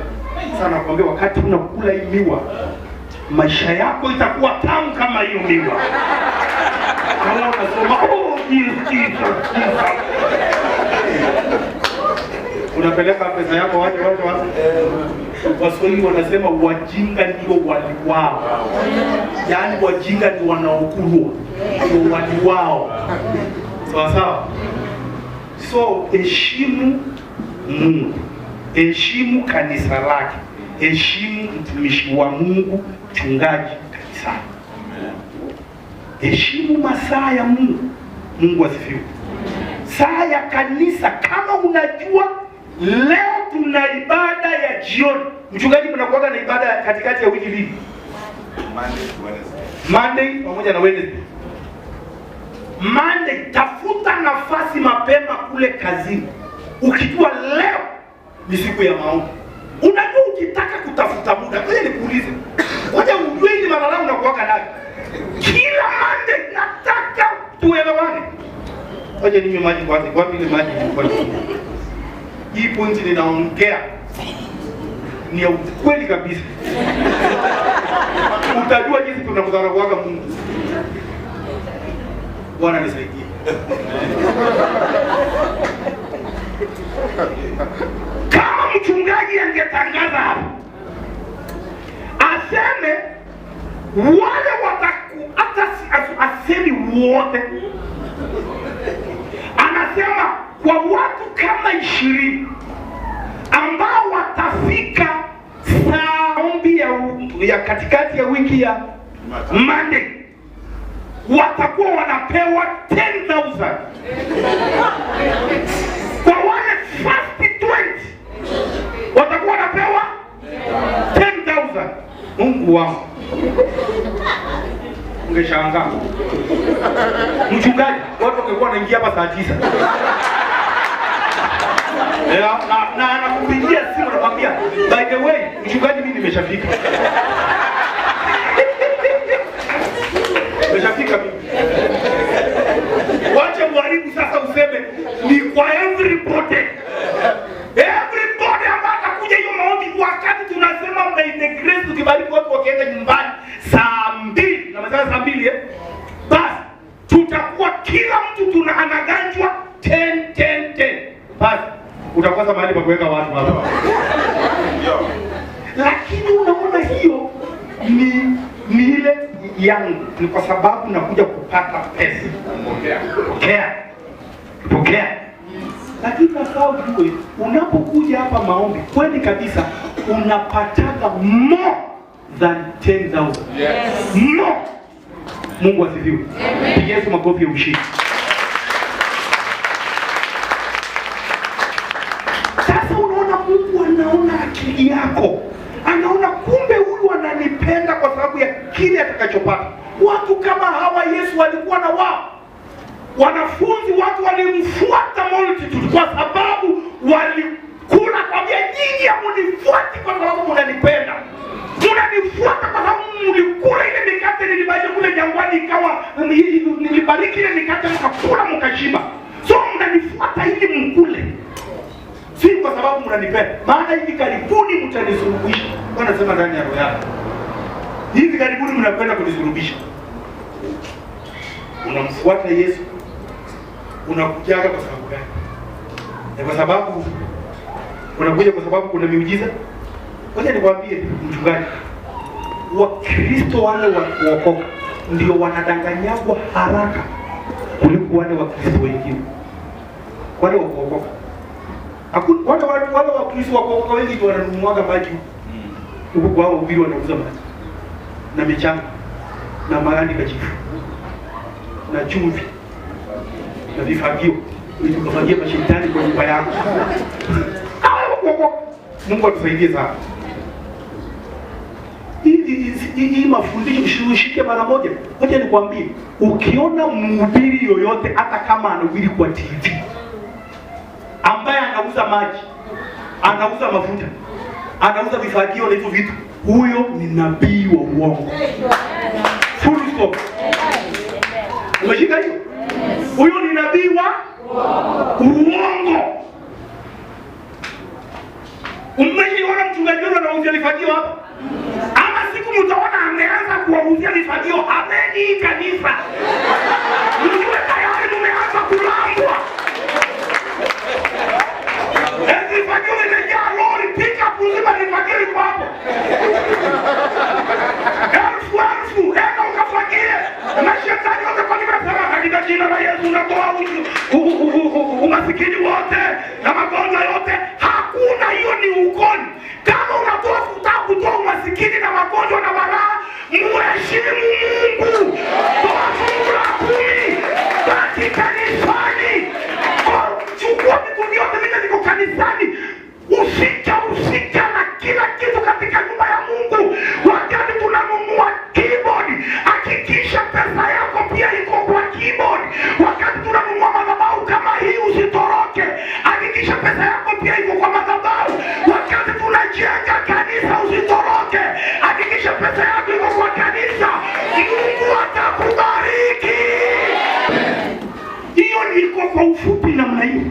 A: Sasa nakwambia wakati unakula hii miwa, maisha yako itakuwa tamu kama hiyo miwa. Kama unasoma Jesus. Unapeleka pesa yako waje. Waswahili wanasema wajinga ndio wali wao. Yaani wajinga ndio wanaokulwa. Ndio wali wao. Sawa. So heshimu Mungu. Heshimu kanisa lake. Heshimu mtumishi wa Mungu, mchungaji kanisani. Heshimu masaa ya Mungu. Mungu asifiwe. Saa ya kanisa, kama unajua leo tuna ibada ya jioni. Mchungaji, mnakuwa na ibada katikati ya wiki lini?
B: Monday to Wednesday.
A: Monday pamoja na Wednesday. Monday, tafuta nafasi mapema kule kazini. Ukijua leo ni siku ya maombi. Unajua ukitaka kutafuta muda, ngoja nikuulize. Ngoja ujue ni malala unakuwa nayo. Kila Monday nataka tuelewane. Ngoja ninywe maji kwanza. Kwa vile maji kwa hii point ninaongea ni ya ukweli kabisa. Utajua jinsi tunamdharauaga Mungu. Bwana nisaidie. Kama mchungaji angetangaza hapo aseme wale hata asemi wote, anasema kwa watu kama 20 ambao watafika saa ombi ya katikati ya wiki ya Monday, watakuwa wanapewa 10,000. Kwa wale first 20 watakuwa wanapewa 10,000. Mungu wangu, ungeshangaa mchungaji, watu wangekuwa wanaingia hapa saa 9 na anakupigia simu anakuambia, by the way mchungaji, mimi nimeshafika. Nimeshafika mimi. Wacha mwalimu sasa useme ni kwa everybody. Everybody ambaye atakuja hiyo maombi, wakati tunasema by the grace tukibariki watu wakienda nyumbani saa 2, na masaa saa 2 basi tutakuwa kila mtu anaganjwa 10. Basi utakosa mahali pa kuweka watu hapa. Lakini unaona hiyo ni ile yangu, ni kwa sababu nakuja kupata pesa. Pokea. Lakini nasahau ujue, unapokuja hapa maombi kweli kabisa unapataga more than 10,000. Yes. More. Mungu asifiwe. Amen. Yesu makofi ya ushindi. Sasa unaona Mungu anaona akili yako. Anaona kumbe huyu ananipenda kwa sababu ya kile atakachopata. Watu kama hawa Yesu walikuwa na wao. Wanafunzi, watu walimfuata multitude kwa sababu walikula, kwambia nyinyi hamunifuati kwa sababu mnanipenda. Mnanifuata kwa sababu mlikula ile mikate nilibaje kule jangwani, ikawa nilibariki ile mikate mkakula mkashiba. So mnanifuata ili mkule. Si kwa sababu mnanipenda. Maana hivi karibuni mtanisuluhisha. Bwana anasema ndani ya roho yako. Hivi karibuni mnapenda kunisuluhisha. Unamfuata Yesu. Unakujaga kwa sababu gani? Ni kwa sababu unakuja kwa sababu kuna miujiza? Ngoja nikwambie mchungaji, Wakristo wale waokoka ndio wanadanganyagwa haraka kuliko wale Wakristo wengine. Wale waokoka. Wale Wakristo waokoka wengi ndio wananunua maji. Huko kwao ubiri wanauza maji. Na michanga. Na magandi kachifu. Na chumvi. Na vifagio. Ili kufagia mashetani kwa nyumba yako. Mungu atusaidie sana. Hii mafundisho ushike mara moja. Ngoja nikwambie, ukiona mhubiri yoyote hata kama anahubiri kwa TV ambaye anauza maji, anauza mafuta, anauza vifagio na hivyo vitu, huyo ni nabii wa uongo. Full stop. Umeshika hiyo? Huyo ni nabii wa uongo. Umeshaona mchungaji wenu anauzia vifagio hapa? Ama siku mtaona ameanza kuwauzia vifagio hameni kanisa. Mjue tayari mumeanza kulambwa. Vifagio vimejaa lori, pick up uzima vifagio iko hapo. Elfu, enda ukafagie. Na shetani wote kwa nimesema katika jina la Yesu unatoa umasikini wote na magonjwa yote. Hakuna, hiyo ni ukoni. Kama unatoa kutoa umasikini na magonjwa na balaa, muheshimu Mungu. Toa fungu la 10. Baki kanisani. Chukua vitu vyote vile viko kanisani. Usika na kanisa usitoroke. Hakikisha pesa yako iko kwa kanisa. Mungu atakubariki. Hiyo ni iko kwa ufupi namna hiyo.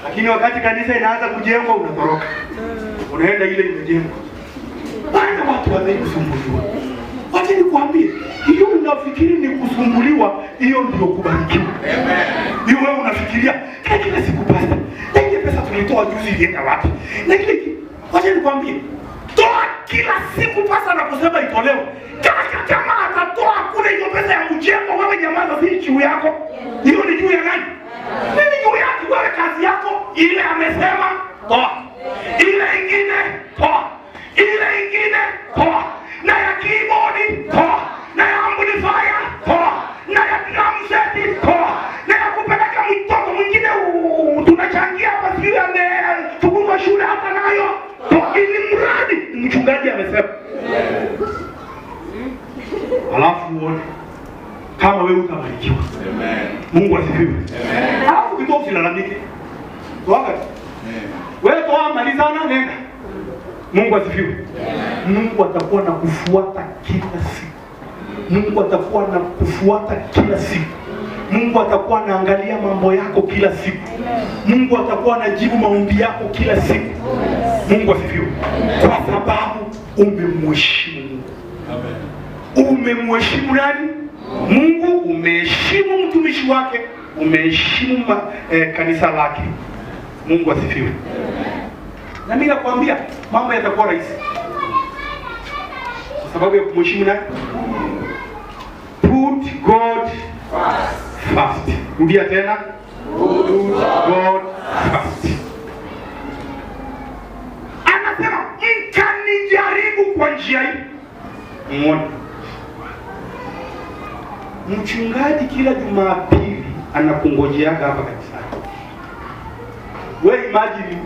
A: Lakini wakati kanisa inaanza kujengwa unatoroka. Unaenda ile imejengwa. Bana watu wanakusumbuliwa. Wacha nikwambie, hiyo unafikiri ni kusumbuliwa, hiyo ndio kubarikiwa. Amen. Hiyo wewe unafikiria kila siku pasta. Ile pesa tulitoa juzi ilienda wapi? Na kile wacha nikwambie, toa kila siku pesa na kusema itolewe. Kama atatoa kule hiyo pesa ya mjengo, wewe nyamaza, si juu yako. Hiyo ni juu ya nani? Nini juu yako? Wewe kazi yako ile amesema toa. Ile ingine toa. Ile ingine toa. Na ya keyboard toa. Na ya amplifier toa. Na ya drum set toa. Na ya kupeleka mtoto mwingine tunachangia hapa sio amefukuzwa shule hapa nayo. Toa, ili mradi mchungaji amesema. Alafu uone kama wewe utabarikiwa. Amen. Mungu asifiwe. Amen. Alafu kitu usilalamike. Toa. Amen. Wewe toa, malizana, nenda. Mungu asifiwe. Mungu atakuwa na kufuata kila siku. Mungu atakuwa na kufuata kila siku. Mungu atakuwa anaangalia mambo yako kila siku. Mungu atakuwa anajibu maombi yako kila siku. Mungu asifiwe. Kwa sababu umemheshimu Mungu. Amen. Umemheshimu nani? Mungu. Umeheshimu mtumishi wake. Umeheshimu kanisa lake. Mungu asifiwe. Na mimi nakwambia mambo yatakuwa rahisi. Kwa sababu ya kumheshimu nani? Put God first. Rudia tena. Put God first. Anasema mkanijaribu kwa njia hii. Muone. Mchungaji kila Jumapili anakungojeaga hapa kanisani. Wewe imagine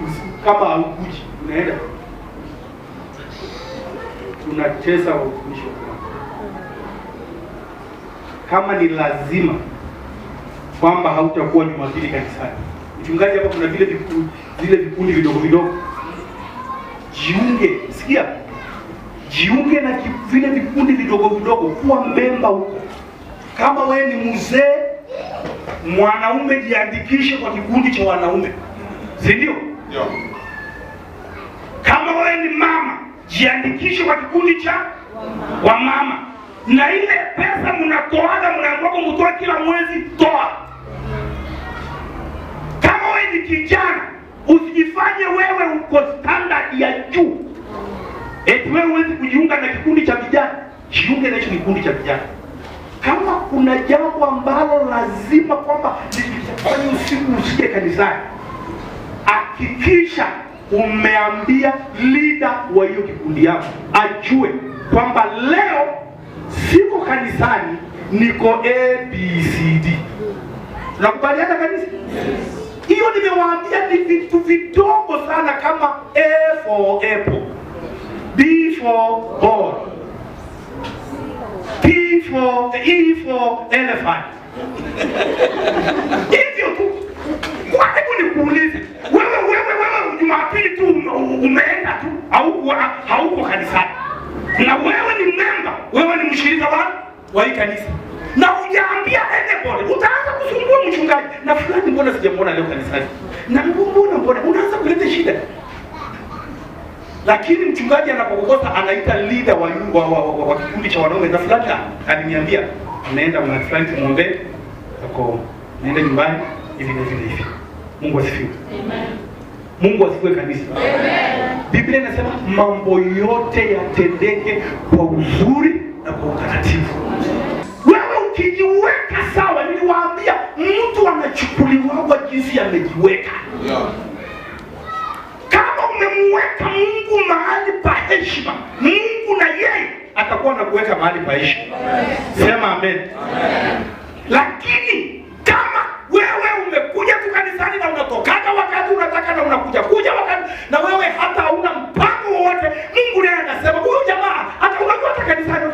A: kama haukuji, unaenda. Tunatesa watumishi wa Mungu. Kama ni lazima kwamba hautakuwa Jumapili kanisani. Mchungaji hapa kuna vile vikundi vidogo vidogo. Jiunge, sikia. Jiunge na vile vikundi vidogo vidogo, kuwa memba huko. Kama wewe ni mzee mwanaume, jiandikishe kwa kikundi cha wanaume. Si ndio? Ndio. Kama wewe ni mama, jiandikishe kwa kikundi cha wamama. Na ile pesa mnatoaga, mnaambiwa mtoe kila mwezi, toa. Kama wewe ni kijana, usijifanye wewe uko standard ya juu. Eti wewe huwezi kujiunga na kikundi cha vijana, jiunge na hicho kikundi cha vijana. Kama kuna jambo ambalo lazima kwamba nikifanya usiku usije kanisani, hakikisha umeambia leader wa hiyo kikundi yako ajue kwamba leo siko kanisani, niko ABCD. Tunakubaliana kanisa? Hiyo nimewaambia ni vitu vidogo sana, kama A for apple, B for ball, E for elephant. Hivyo tu. Kwa hebu nikuulize, wewe Jumapili tu umeenda tu, hauko kanisani. Na wewe ni member, wewe ni mshirika wa hii kanisa. Na hujaambia anybody, utaanza kusumbua mchungaji. Na fulani mbona sijamuona leo kanisani? Na mbona unaanza kuleta shida. Lakini mchungaji anapokosa anaita leader wa kikundi cha wanaume, na fulani aliniambia unaenda na fulani muombe ako naenda nyumbani hivi na hivi. Mungu asifiwe. Amen. Mungu asifiwe kanisa. Amen. Biblia inasema mambo yote yatendeke kwa uzuri na kwa utaratibu. Wewe ukijiweka sawa, niliwaambia mtu anachukuliwa jinsi amejiweka. Yeah. Kama umemweka Mungu mahali pa heshima, Mungu na yeye atakuwa anakuweka mahali pa heshima. Sema amen. Amen. Lakini kama wewe umekuja tu kanisani na unatokaga wakati unataka na unakuja wakati na wewe hata hauna mpango wowote, Mungu naye anasema huyo jamaa hata unajua hata kanisani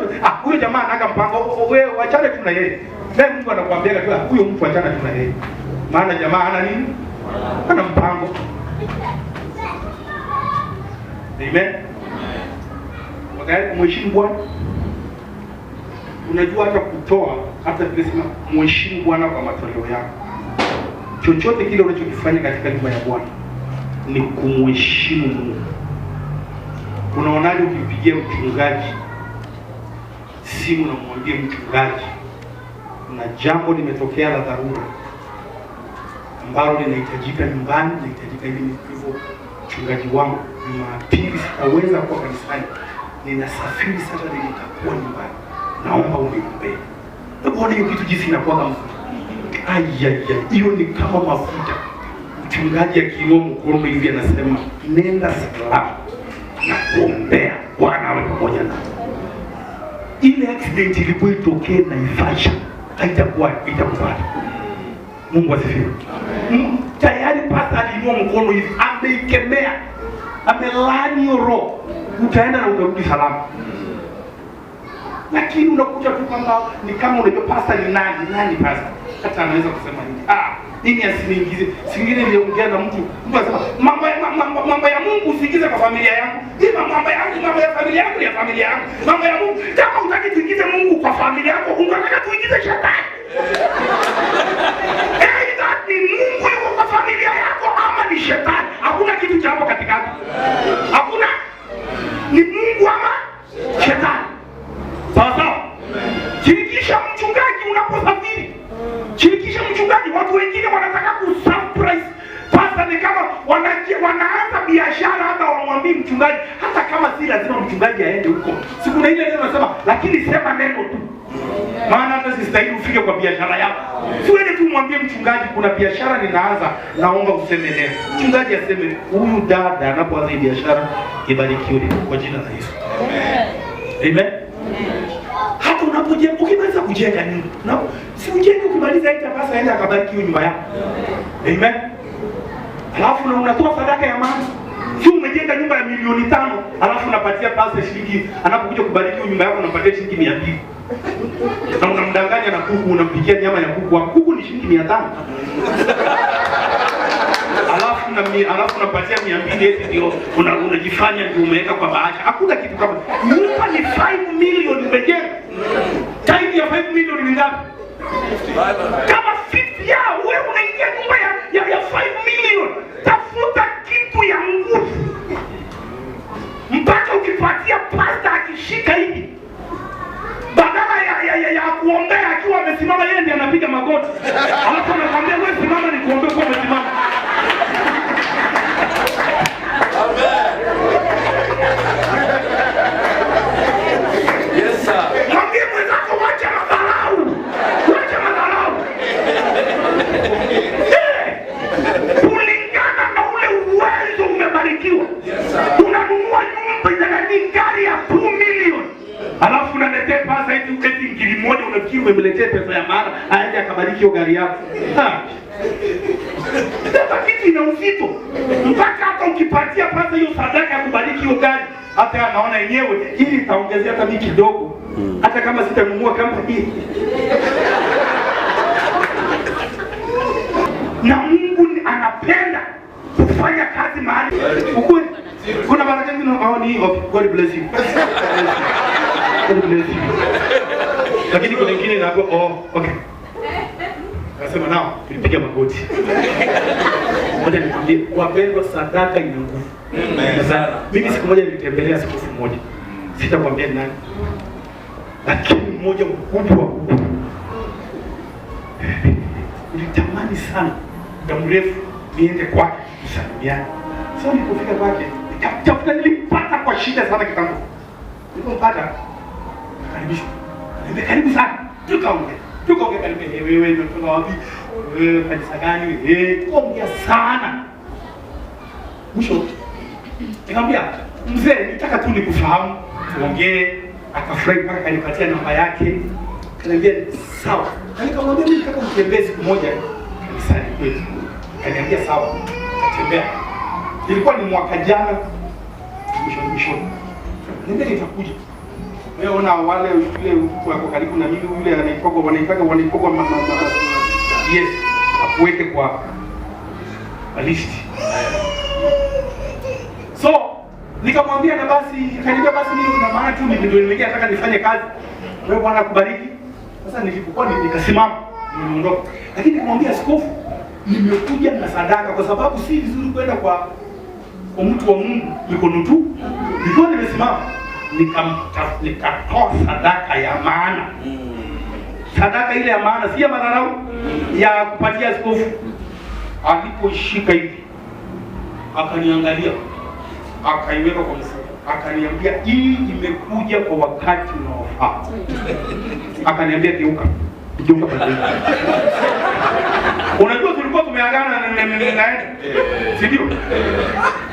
A: huyo jamaa anaga mpango, wewe wachane tu na yeye. Naye Mungu anakuambia tu huyo mtu achana tu na yeye. Maana jamaa ana nini? Ana mpango. Amen. Wakati kumheshimu Bwana, unajua hata kutoa, hata tunasema mheshimu Bwana kwa matoleo yako. Chochote kile unachokifanya katika nyumba ya Bwana ni kumheshimu Mungu. Unaonaje ukipigia mchungaji simu na mwambie mchungaji, kuna jambo limetokea la dharura ambalo linahitajika nyumbani, linahitajika hivi hivyo, mchungaji wangu Jumapili sitaweza kuwa kanisani, ninasafiri sasa, nitakuwa nyumbani, naomba uniombee. Unaona hiyo kitu jinsi inakuwa kama hiyo ni kama mafuta. Mchungaji akiinua mkono hivi anasema nenda salama na kuombea, Bwana awe pamoja na ile accident ilipotokea na Naivasha itakupata. Mungu asifiwe. Tayari pasta aliinua mkono hivi, ameikemea, amelaani roho, utaenda na utarudi salama. Lakini unakuta tu kwamba ni kama unajua pasta ni nani pasta, hata anaweza kusema nini asiniingize. Singine niliongea na mtu anasema mambo ya Mungu usiingize kwa familia yangu. Mambo ya familia yangu ya familia yangu. Mambo ya Mungu, kama unataka tuingize Mungu kwa familia yako, unataka tuingize shetani. Ni Mungu yuko kwa familia yako ama ni shetani? Hakuna kitu cha hapo katikati. Hakuna. Ni Mungu ama shetani. Sawa sawa? Shirikisha mchungaji unaposafiri. Shirikisha mchungaji. Watu wengine wanataka kusurprise pasta, ni kama wanaanza biashara hata wamwambii mchungaji, hata kama si lazima mchungaji aende huko. Siku na ile leo nasema lakini sema neno tu. Maana hata sistahili ufike kwa biashara yako. Siwende tu mwambie mchungaji kuna biashara ninaanza, naomba useme neno. Mchungaji aseme huyu dada anapoanza hii biashara ibarikiwe kwa jina la Yesu. Amen. Hata unapojenga, ukimaliza kujenga nyumba, si ujenge ukimaliza hata basi aende akabarikiwe nyumba yako. Amen. Alafu unatoa sadaka ya maana. Si umejenga nyumba ya milioni 5, alafu unapatia pasta shilingi, anapokuja kubariki nyumba yako unampatia shilingi 200. Na unamdanganya na kuku, unampikia nyama ya kuku. Kuku ni shilingi 500. Alafu unapatia 200 eti ndio unajifanya ndio umeweka kwa bahasha. Hakuna kitu kama. Nyumba ni 5 million umejenga. Time ya 5 million ni ngapi? Kama 50 ya wewe unaingia nyumba ya 5 million. Tafuta kitu ya nguvu. Mpaka ukipatia pasta akishika hivi, badala ya kuombea akiwa amesimama yeye ndiye anapiga magoti. Alafu anakuambia wewe simama nikuombee kwa umesimama. Amen. Yes sir. Mwambie mwenzako wacha madharau. Wacha madharau. Kulingana na ule uwezo umebarikiwa. Yes sir. Unanunua nyumba inagani gari ya 2 million. Alafu unaletea pesa hizi uketi ngiri moja, unafikiri umemletea pesa ya maana aende akabariki hiyo gari yako. Sasa kitu ina uzito. Mpaka hata ukipatia pesa hiyo sadaka ya kubariki hiyo gari, hata anaona yenyewe hili itaongezea hata mimi kidogo. Hata kama sitanunua kama hii. Na Mungu anapenda kufanya kazi mahali. Ukweli. Kuna baraka nyingine ni God bless you. God bless you. Lakini kuna nyingine na okay. Nasema nao tulipiga magoti. Moja nikwambie, wapendwa, sadaka ina nguvu. Amen. Mimi siku moja nilitembelea siku moja. Sitakwambia nani. Lakini mmoja mkubwa. Nilitamani sana muda mrefu niende kwake kusalimiana. Sasa nilipofika kwake, nikatafuta, nilipata kwa shida sana kitambo. Nilipompata, karibishwa. Karibu sana. Tukaongea karibu, wewe umetoka wapi? Wewe kanisa gani? Tukaongea sana. Mwisho nikamwambia, mzee, nitaka tu nikufahamu. Tuongee, akafurahi mpaka kanipatia namba yake. Kaniambia sawa. Nikamwambia mimi nataka kutembea siku moja kanisani kwetu. Kaniambia sawa. Katembea. Ilikuwa ni mwaka jana mwisho. Niambia nitakuja. Wewe ona wale yule wako karibu na mimi, yule wanaipaka yes, akuweke kwa list. So Nikamwambia na basi, kaniambia basi mimi na maana tu ndio nimeingia nataka nifanye kazi. Wewe Bwana akubariki. Sasa nilipokuwa nikasimama, niliondoka. Lakini nikamwambia askofu, nimekuja na sadaka kwa sababu si vizuri kwenda kwa mtu wa Mungu mikono tu. Nilikuwa nimesimama, nikatoa sadaka ya maana. Sadaka ile ya maana, si ya madharau, ya kupatia askofu. Aliposhika hivi, akaniangalia, akaiweka kwa mfuko, akaniambia hii imekuja kwa wakati unaofaa. Akaniambia geuka pale. Unajua tulikuwa tumeagana na si ndio?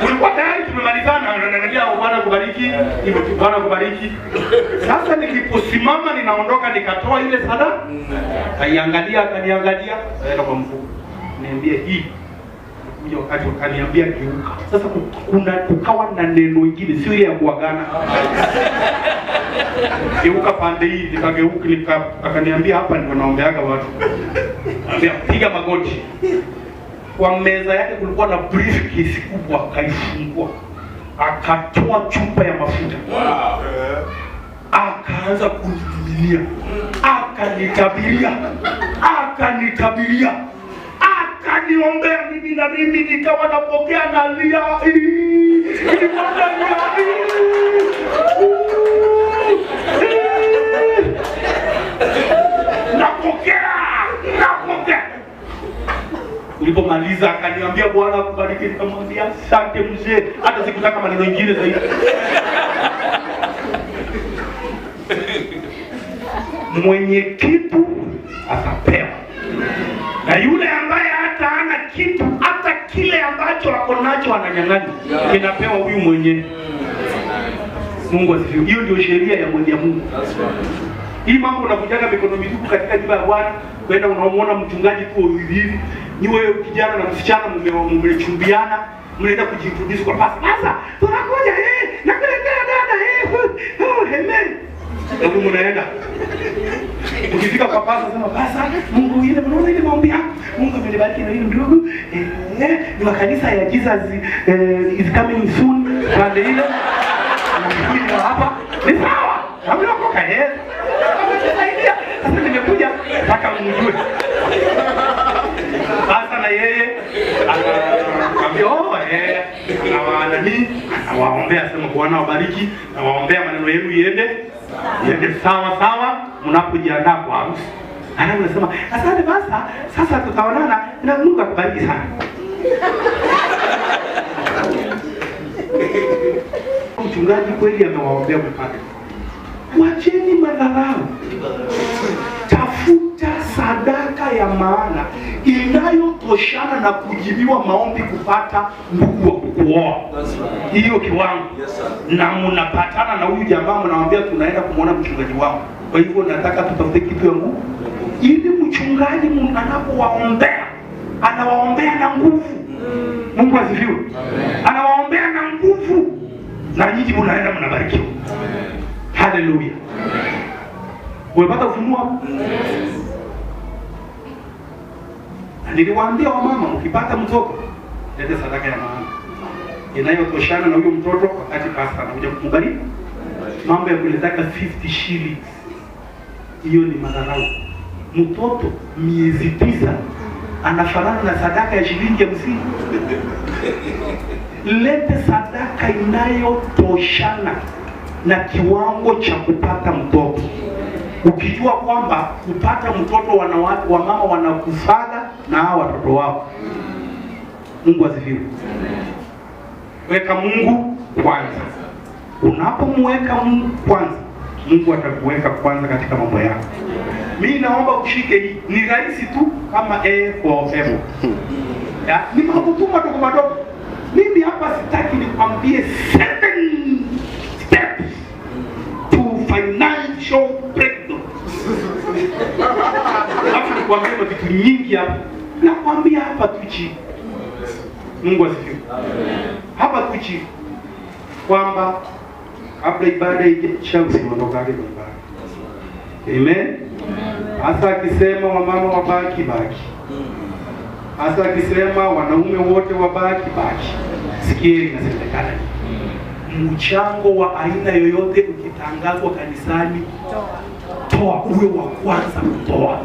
A: Ulikuwa tayari tumemalizana, ananiambia Bwana kubariki, Bwana kubariki. Sasa niliposimama ninaondoka, nikatoa ile sadaka, akaniangalia, aenda kwa mfuko. Niambia hii kuja wakati akaniambia geuka. Sasa kukawa na neno lingine, sio ile ya kuagana. Geuka pande hii, nikageuka, akaniambia hapa ndio naombeaga watu. Anambia piga magoti. Kwa meza yake kulikuwa na briefcase kubwa, akaifungua. Akatoa chupa ya mafuta. Wow. Akaanza kunimiminia. Akanitabiria. Akaniombea mimi na mimi nikawa napokea nalia. Napokea. Ulipomaliza akaniambia Bwana akubariki, nikamwambia asante mzee, hata sikutaka maneno mengine zaidi. Mwenye kitu atapewa. Na yule ambaye hata hana kitu, hata kile ambacho ako nacho ananyang'anya, kinapewa huyu mwenye. Mungu asifiwe. Hiyo ndio sheria ya Mungu. Hii mambo unakujaga mikono mitupu katika nyumba ya Bwana, kwenda unamuona mchungaji tu hivi, niwe kijana na msichana mmechumbiana, mnaenda kujiintroduce kwa pasta. Sasa tunakuja nakuletea dada amen. Ndio mnaenda. Ukifika kwa pasta sema pasta, Mungu ile mnaona ile maombi yako, Mungu amenibariki na ile ndugu ni wa kanisa ya Jesus is coming soon pande ile. Na hapa ni sawa. Hamnakoka sasa nimekuja mpaka mjue. Sasa na yeye akaambia anawaombea, sema Bwana wabariki, na waombea maneno yenu iende sawa mnapojiandaa kwa harusi. Anasema asante basa, sasa tutaonana na Mungu akubariki sana. Mchungaji kweli amewaombea mpaka. Wacheni madharau. Tafuta sadaka ya maana inayotoshana na kujibiwa maombi kupata ndugu wa kuoa. Hiyo kiwango. Na mnapatana na huyu jamaa mnawaambia tunaenda kumuona mchungaji wao. Kwa hivyo nataka tutafute kitu ya Mungu. Ili mchungaji anapowaombea, anawaombea na nguvu. Mungu asifiwe. Anawaombea na nguvu. Na nyinyi mnaenda mnabarikiwa. Haleluya. Umepata ufunuo? Niliwaambia wamama mkipata mtoto, lete sadaka ya maana inayotoshana na huyo mtoto wakati pasta anakuja kumbariki. Mambo ya kuletaka 50 shillings, hiyo ni madharau. Mtoto miezi 9 anafanana na sadaka ya shilingi 50. Lete sadaka inayotoshana na kiwango cha kupata mtoto. Ukijua kwamba kupata mtoto wanawake wa mama wanakufaga na hao watoto wao. Mungu asifiwe. Weka Mungu kwanza. Unapomweka Mungu kwanza, Mungu atakuweka kwanza katika mambo yako. Mimi naomba ushike hii. Ni rahisi tu kama for apple. Ni mambo tu madogo. Mimi hapa sitaki nikwambie 7 steps to financial breakthrough. Hapo nikwambia vitu nyingi hapa. Nakwambia hapa tu chini. Mungu asifiwe. Hapa tu chini. Kwamba kabla ibada ijaisha usiondoke nyumbani. Amen. Hasa akisema wamama wabaki baki. Hasa akisema wanaume wote wabaki baki. Sikia inasemekana. mchango wa aina yoyote ukitangazwa kanisani, toa, uwe wa kwanza kutoa.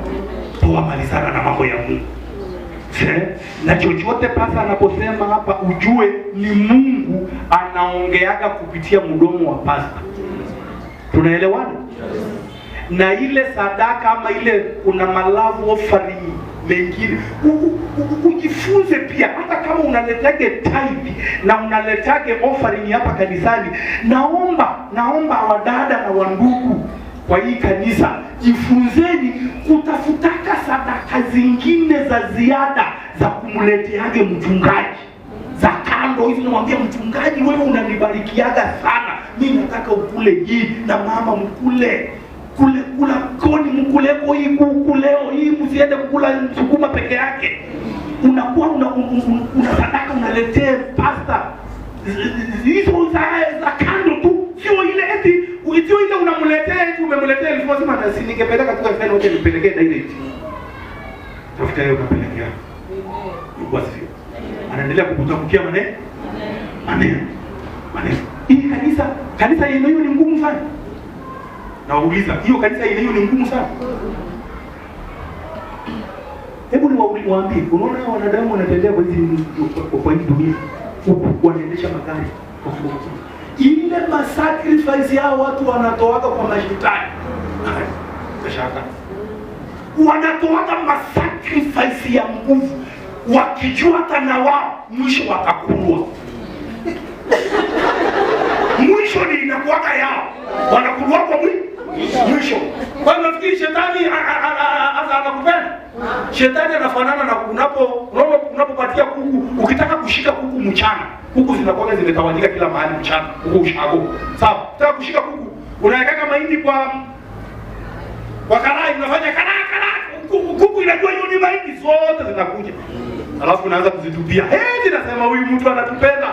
A: Toa, malizana na mambo ya Mungu. Na chochote pasa anaposema hapa, ujue ni Mungu anaongeaga kupitia mdomo wa pasta. Tunaelewana? Na ile sadaka ama ile kuna malavu offering mengine, ujifunze pia. Hata kama unaletage tithe na unaletage offering hapa kanisani, naomba wadada na wandugu kwa hii kanisa, jifunzeni kutafutaka sadaka zingine za ziada za kumleteage mchungaji, za kando hivi. Namwambia mchungaji, wewe unanibarikiaga sana, mimi nataka ukule hii, na mama mkule kula koni, mkuleko hii kuku leo hii, msiende kukula sukuma peke yake. Unakuwa una sadaka unaletea pasta hizo za kando tu, sio ile eti sio ile unamletea eti umemletea elfu moja na si ningepeleka tu kwa wote nipelekee direct. Tafuta yeye unapelekea. Kwa sio. Anaendelea kukutamkia maneno. Hii kanisa yenyewe ni ngumu sana. Nauliza, hiyo kanisa yenyewe ni ngumu sana. Hebu niwaambie, unaona wanadamu wanatembea kwa hii dunia, wanaendesha magari kwa sababu ile masacrifice yao watu wanatoaga kwa mashetani. Kashaka. Wanatoaga masacrifice ya nguvu, wakijua hata na wao mwisho watakulwa. Mwisho ni inakuwaga yao, wanakulwa kwa mwisho. Kwa nafikiri shetani anakupenda. Shetani anafanana na unapopatia kuku, ukitaka kushika kuku mchana, kuku zinakuwa zimetawanyika kila mahali mchana, kuku ushago. Sawa, unataka kushika kuku, unaweka mahindi kwa karai, unafanya karai, kuku inajua hiyo ni mahindi, zote zinakuja. Alafu unaanza kuzitupia. Zinasema huyu mtu anatupenda.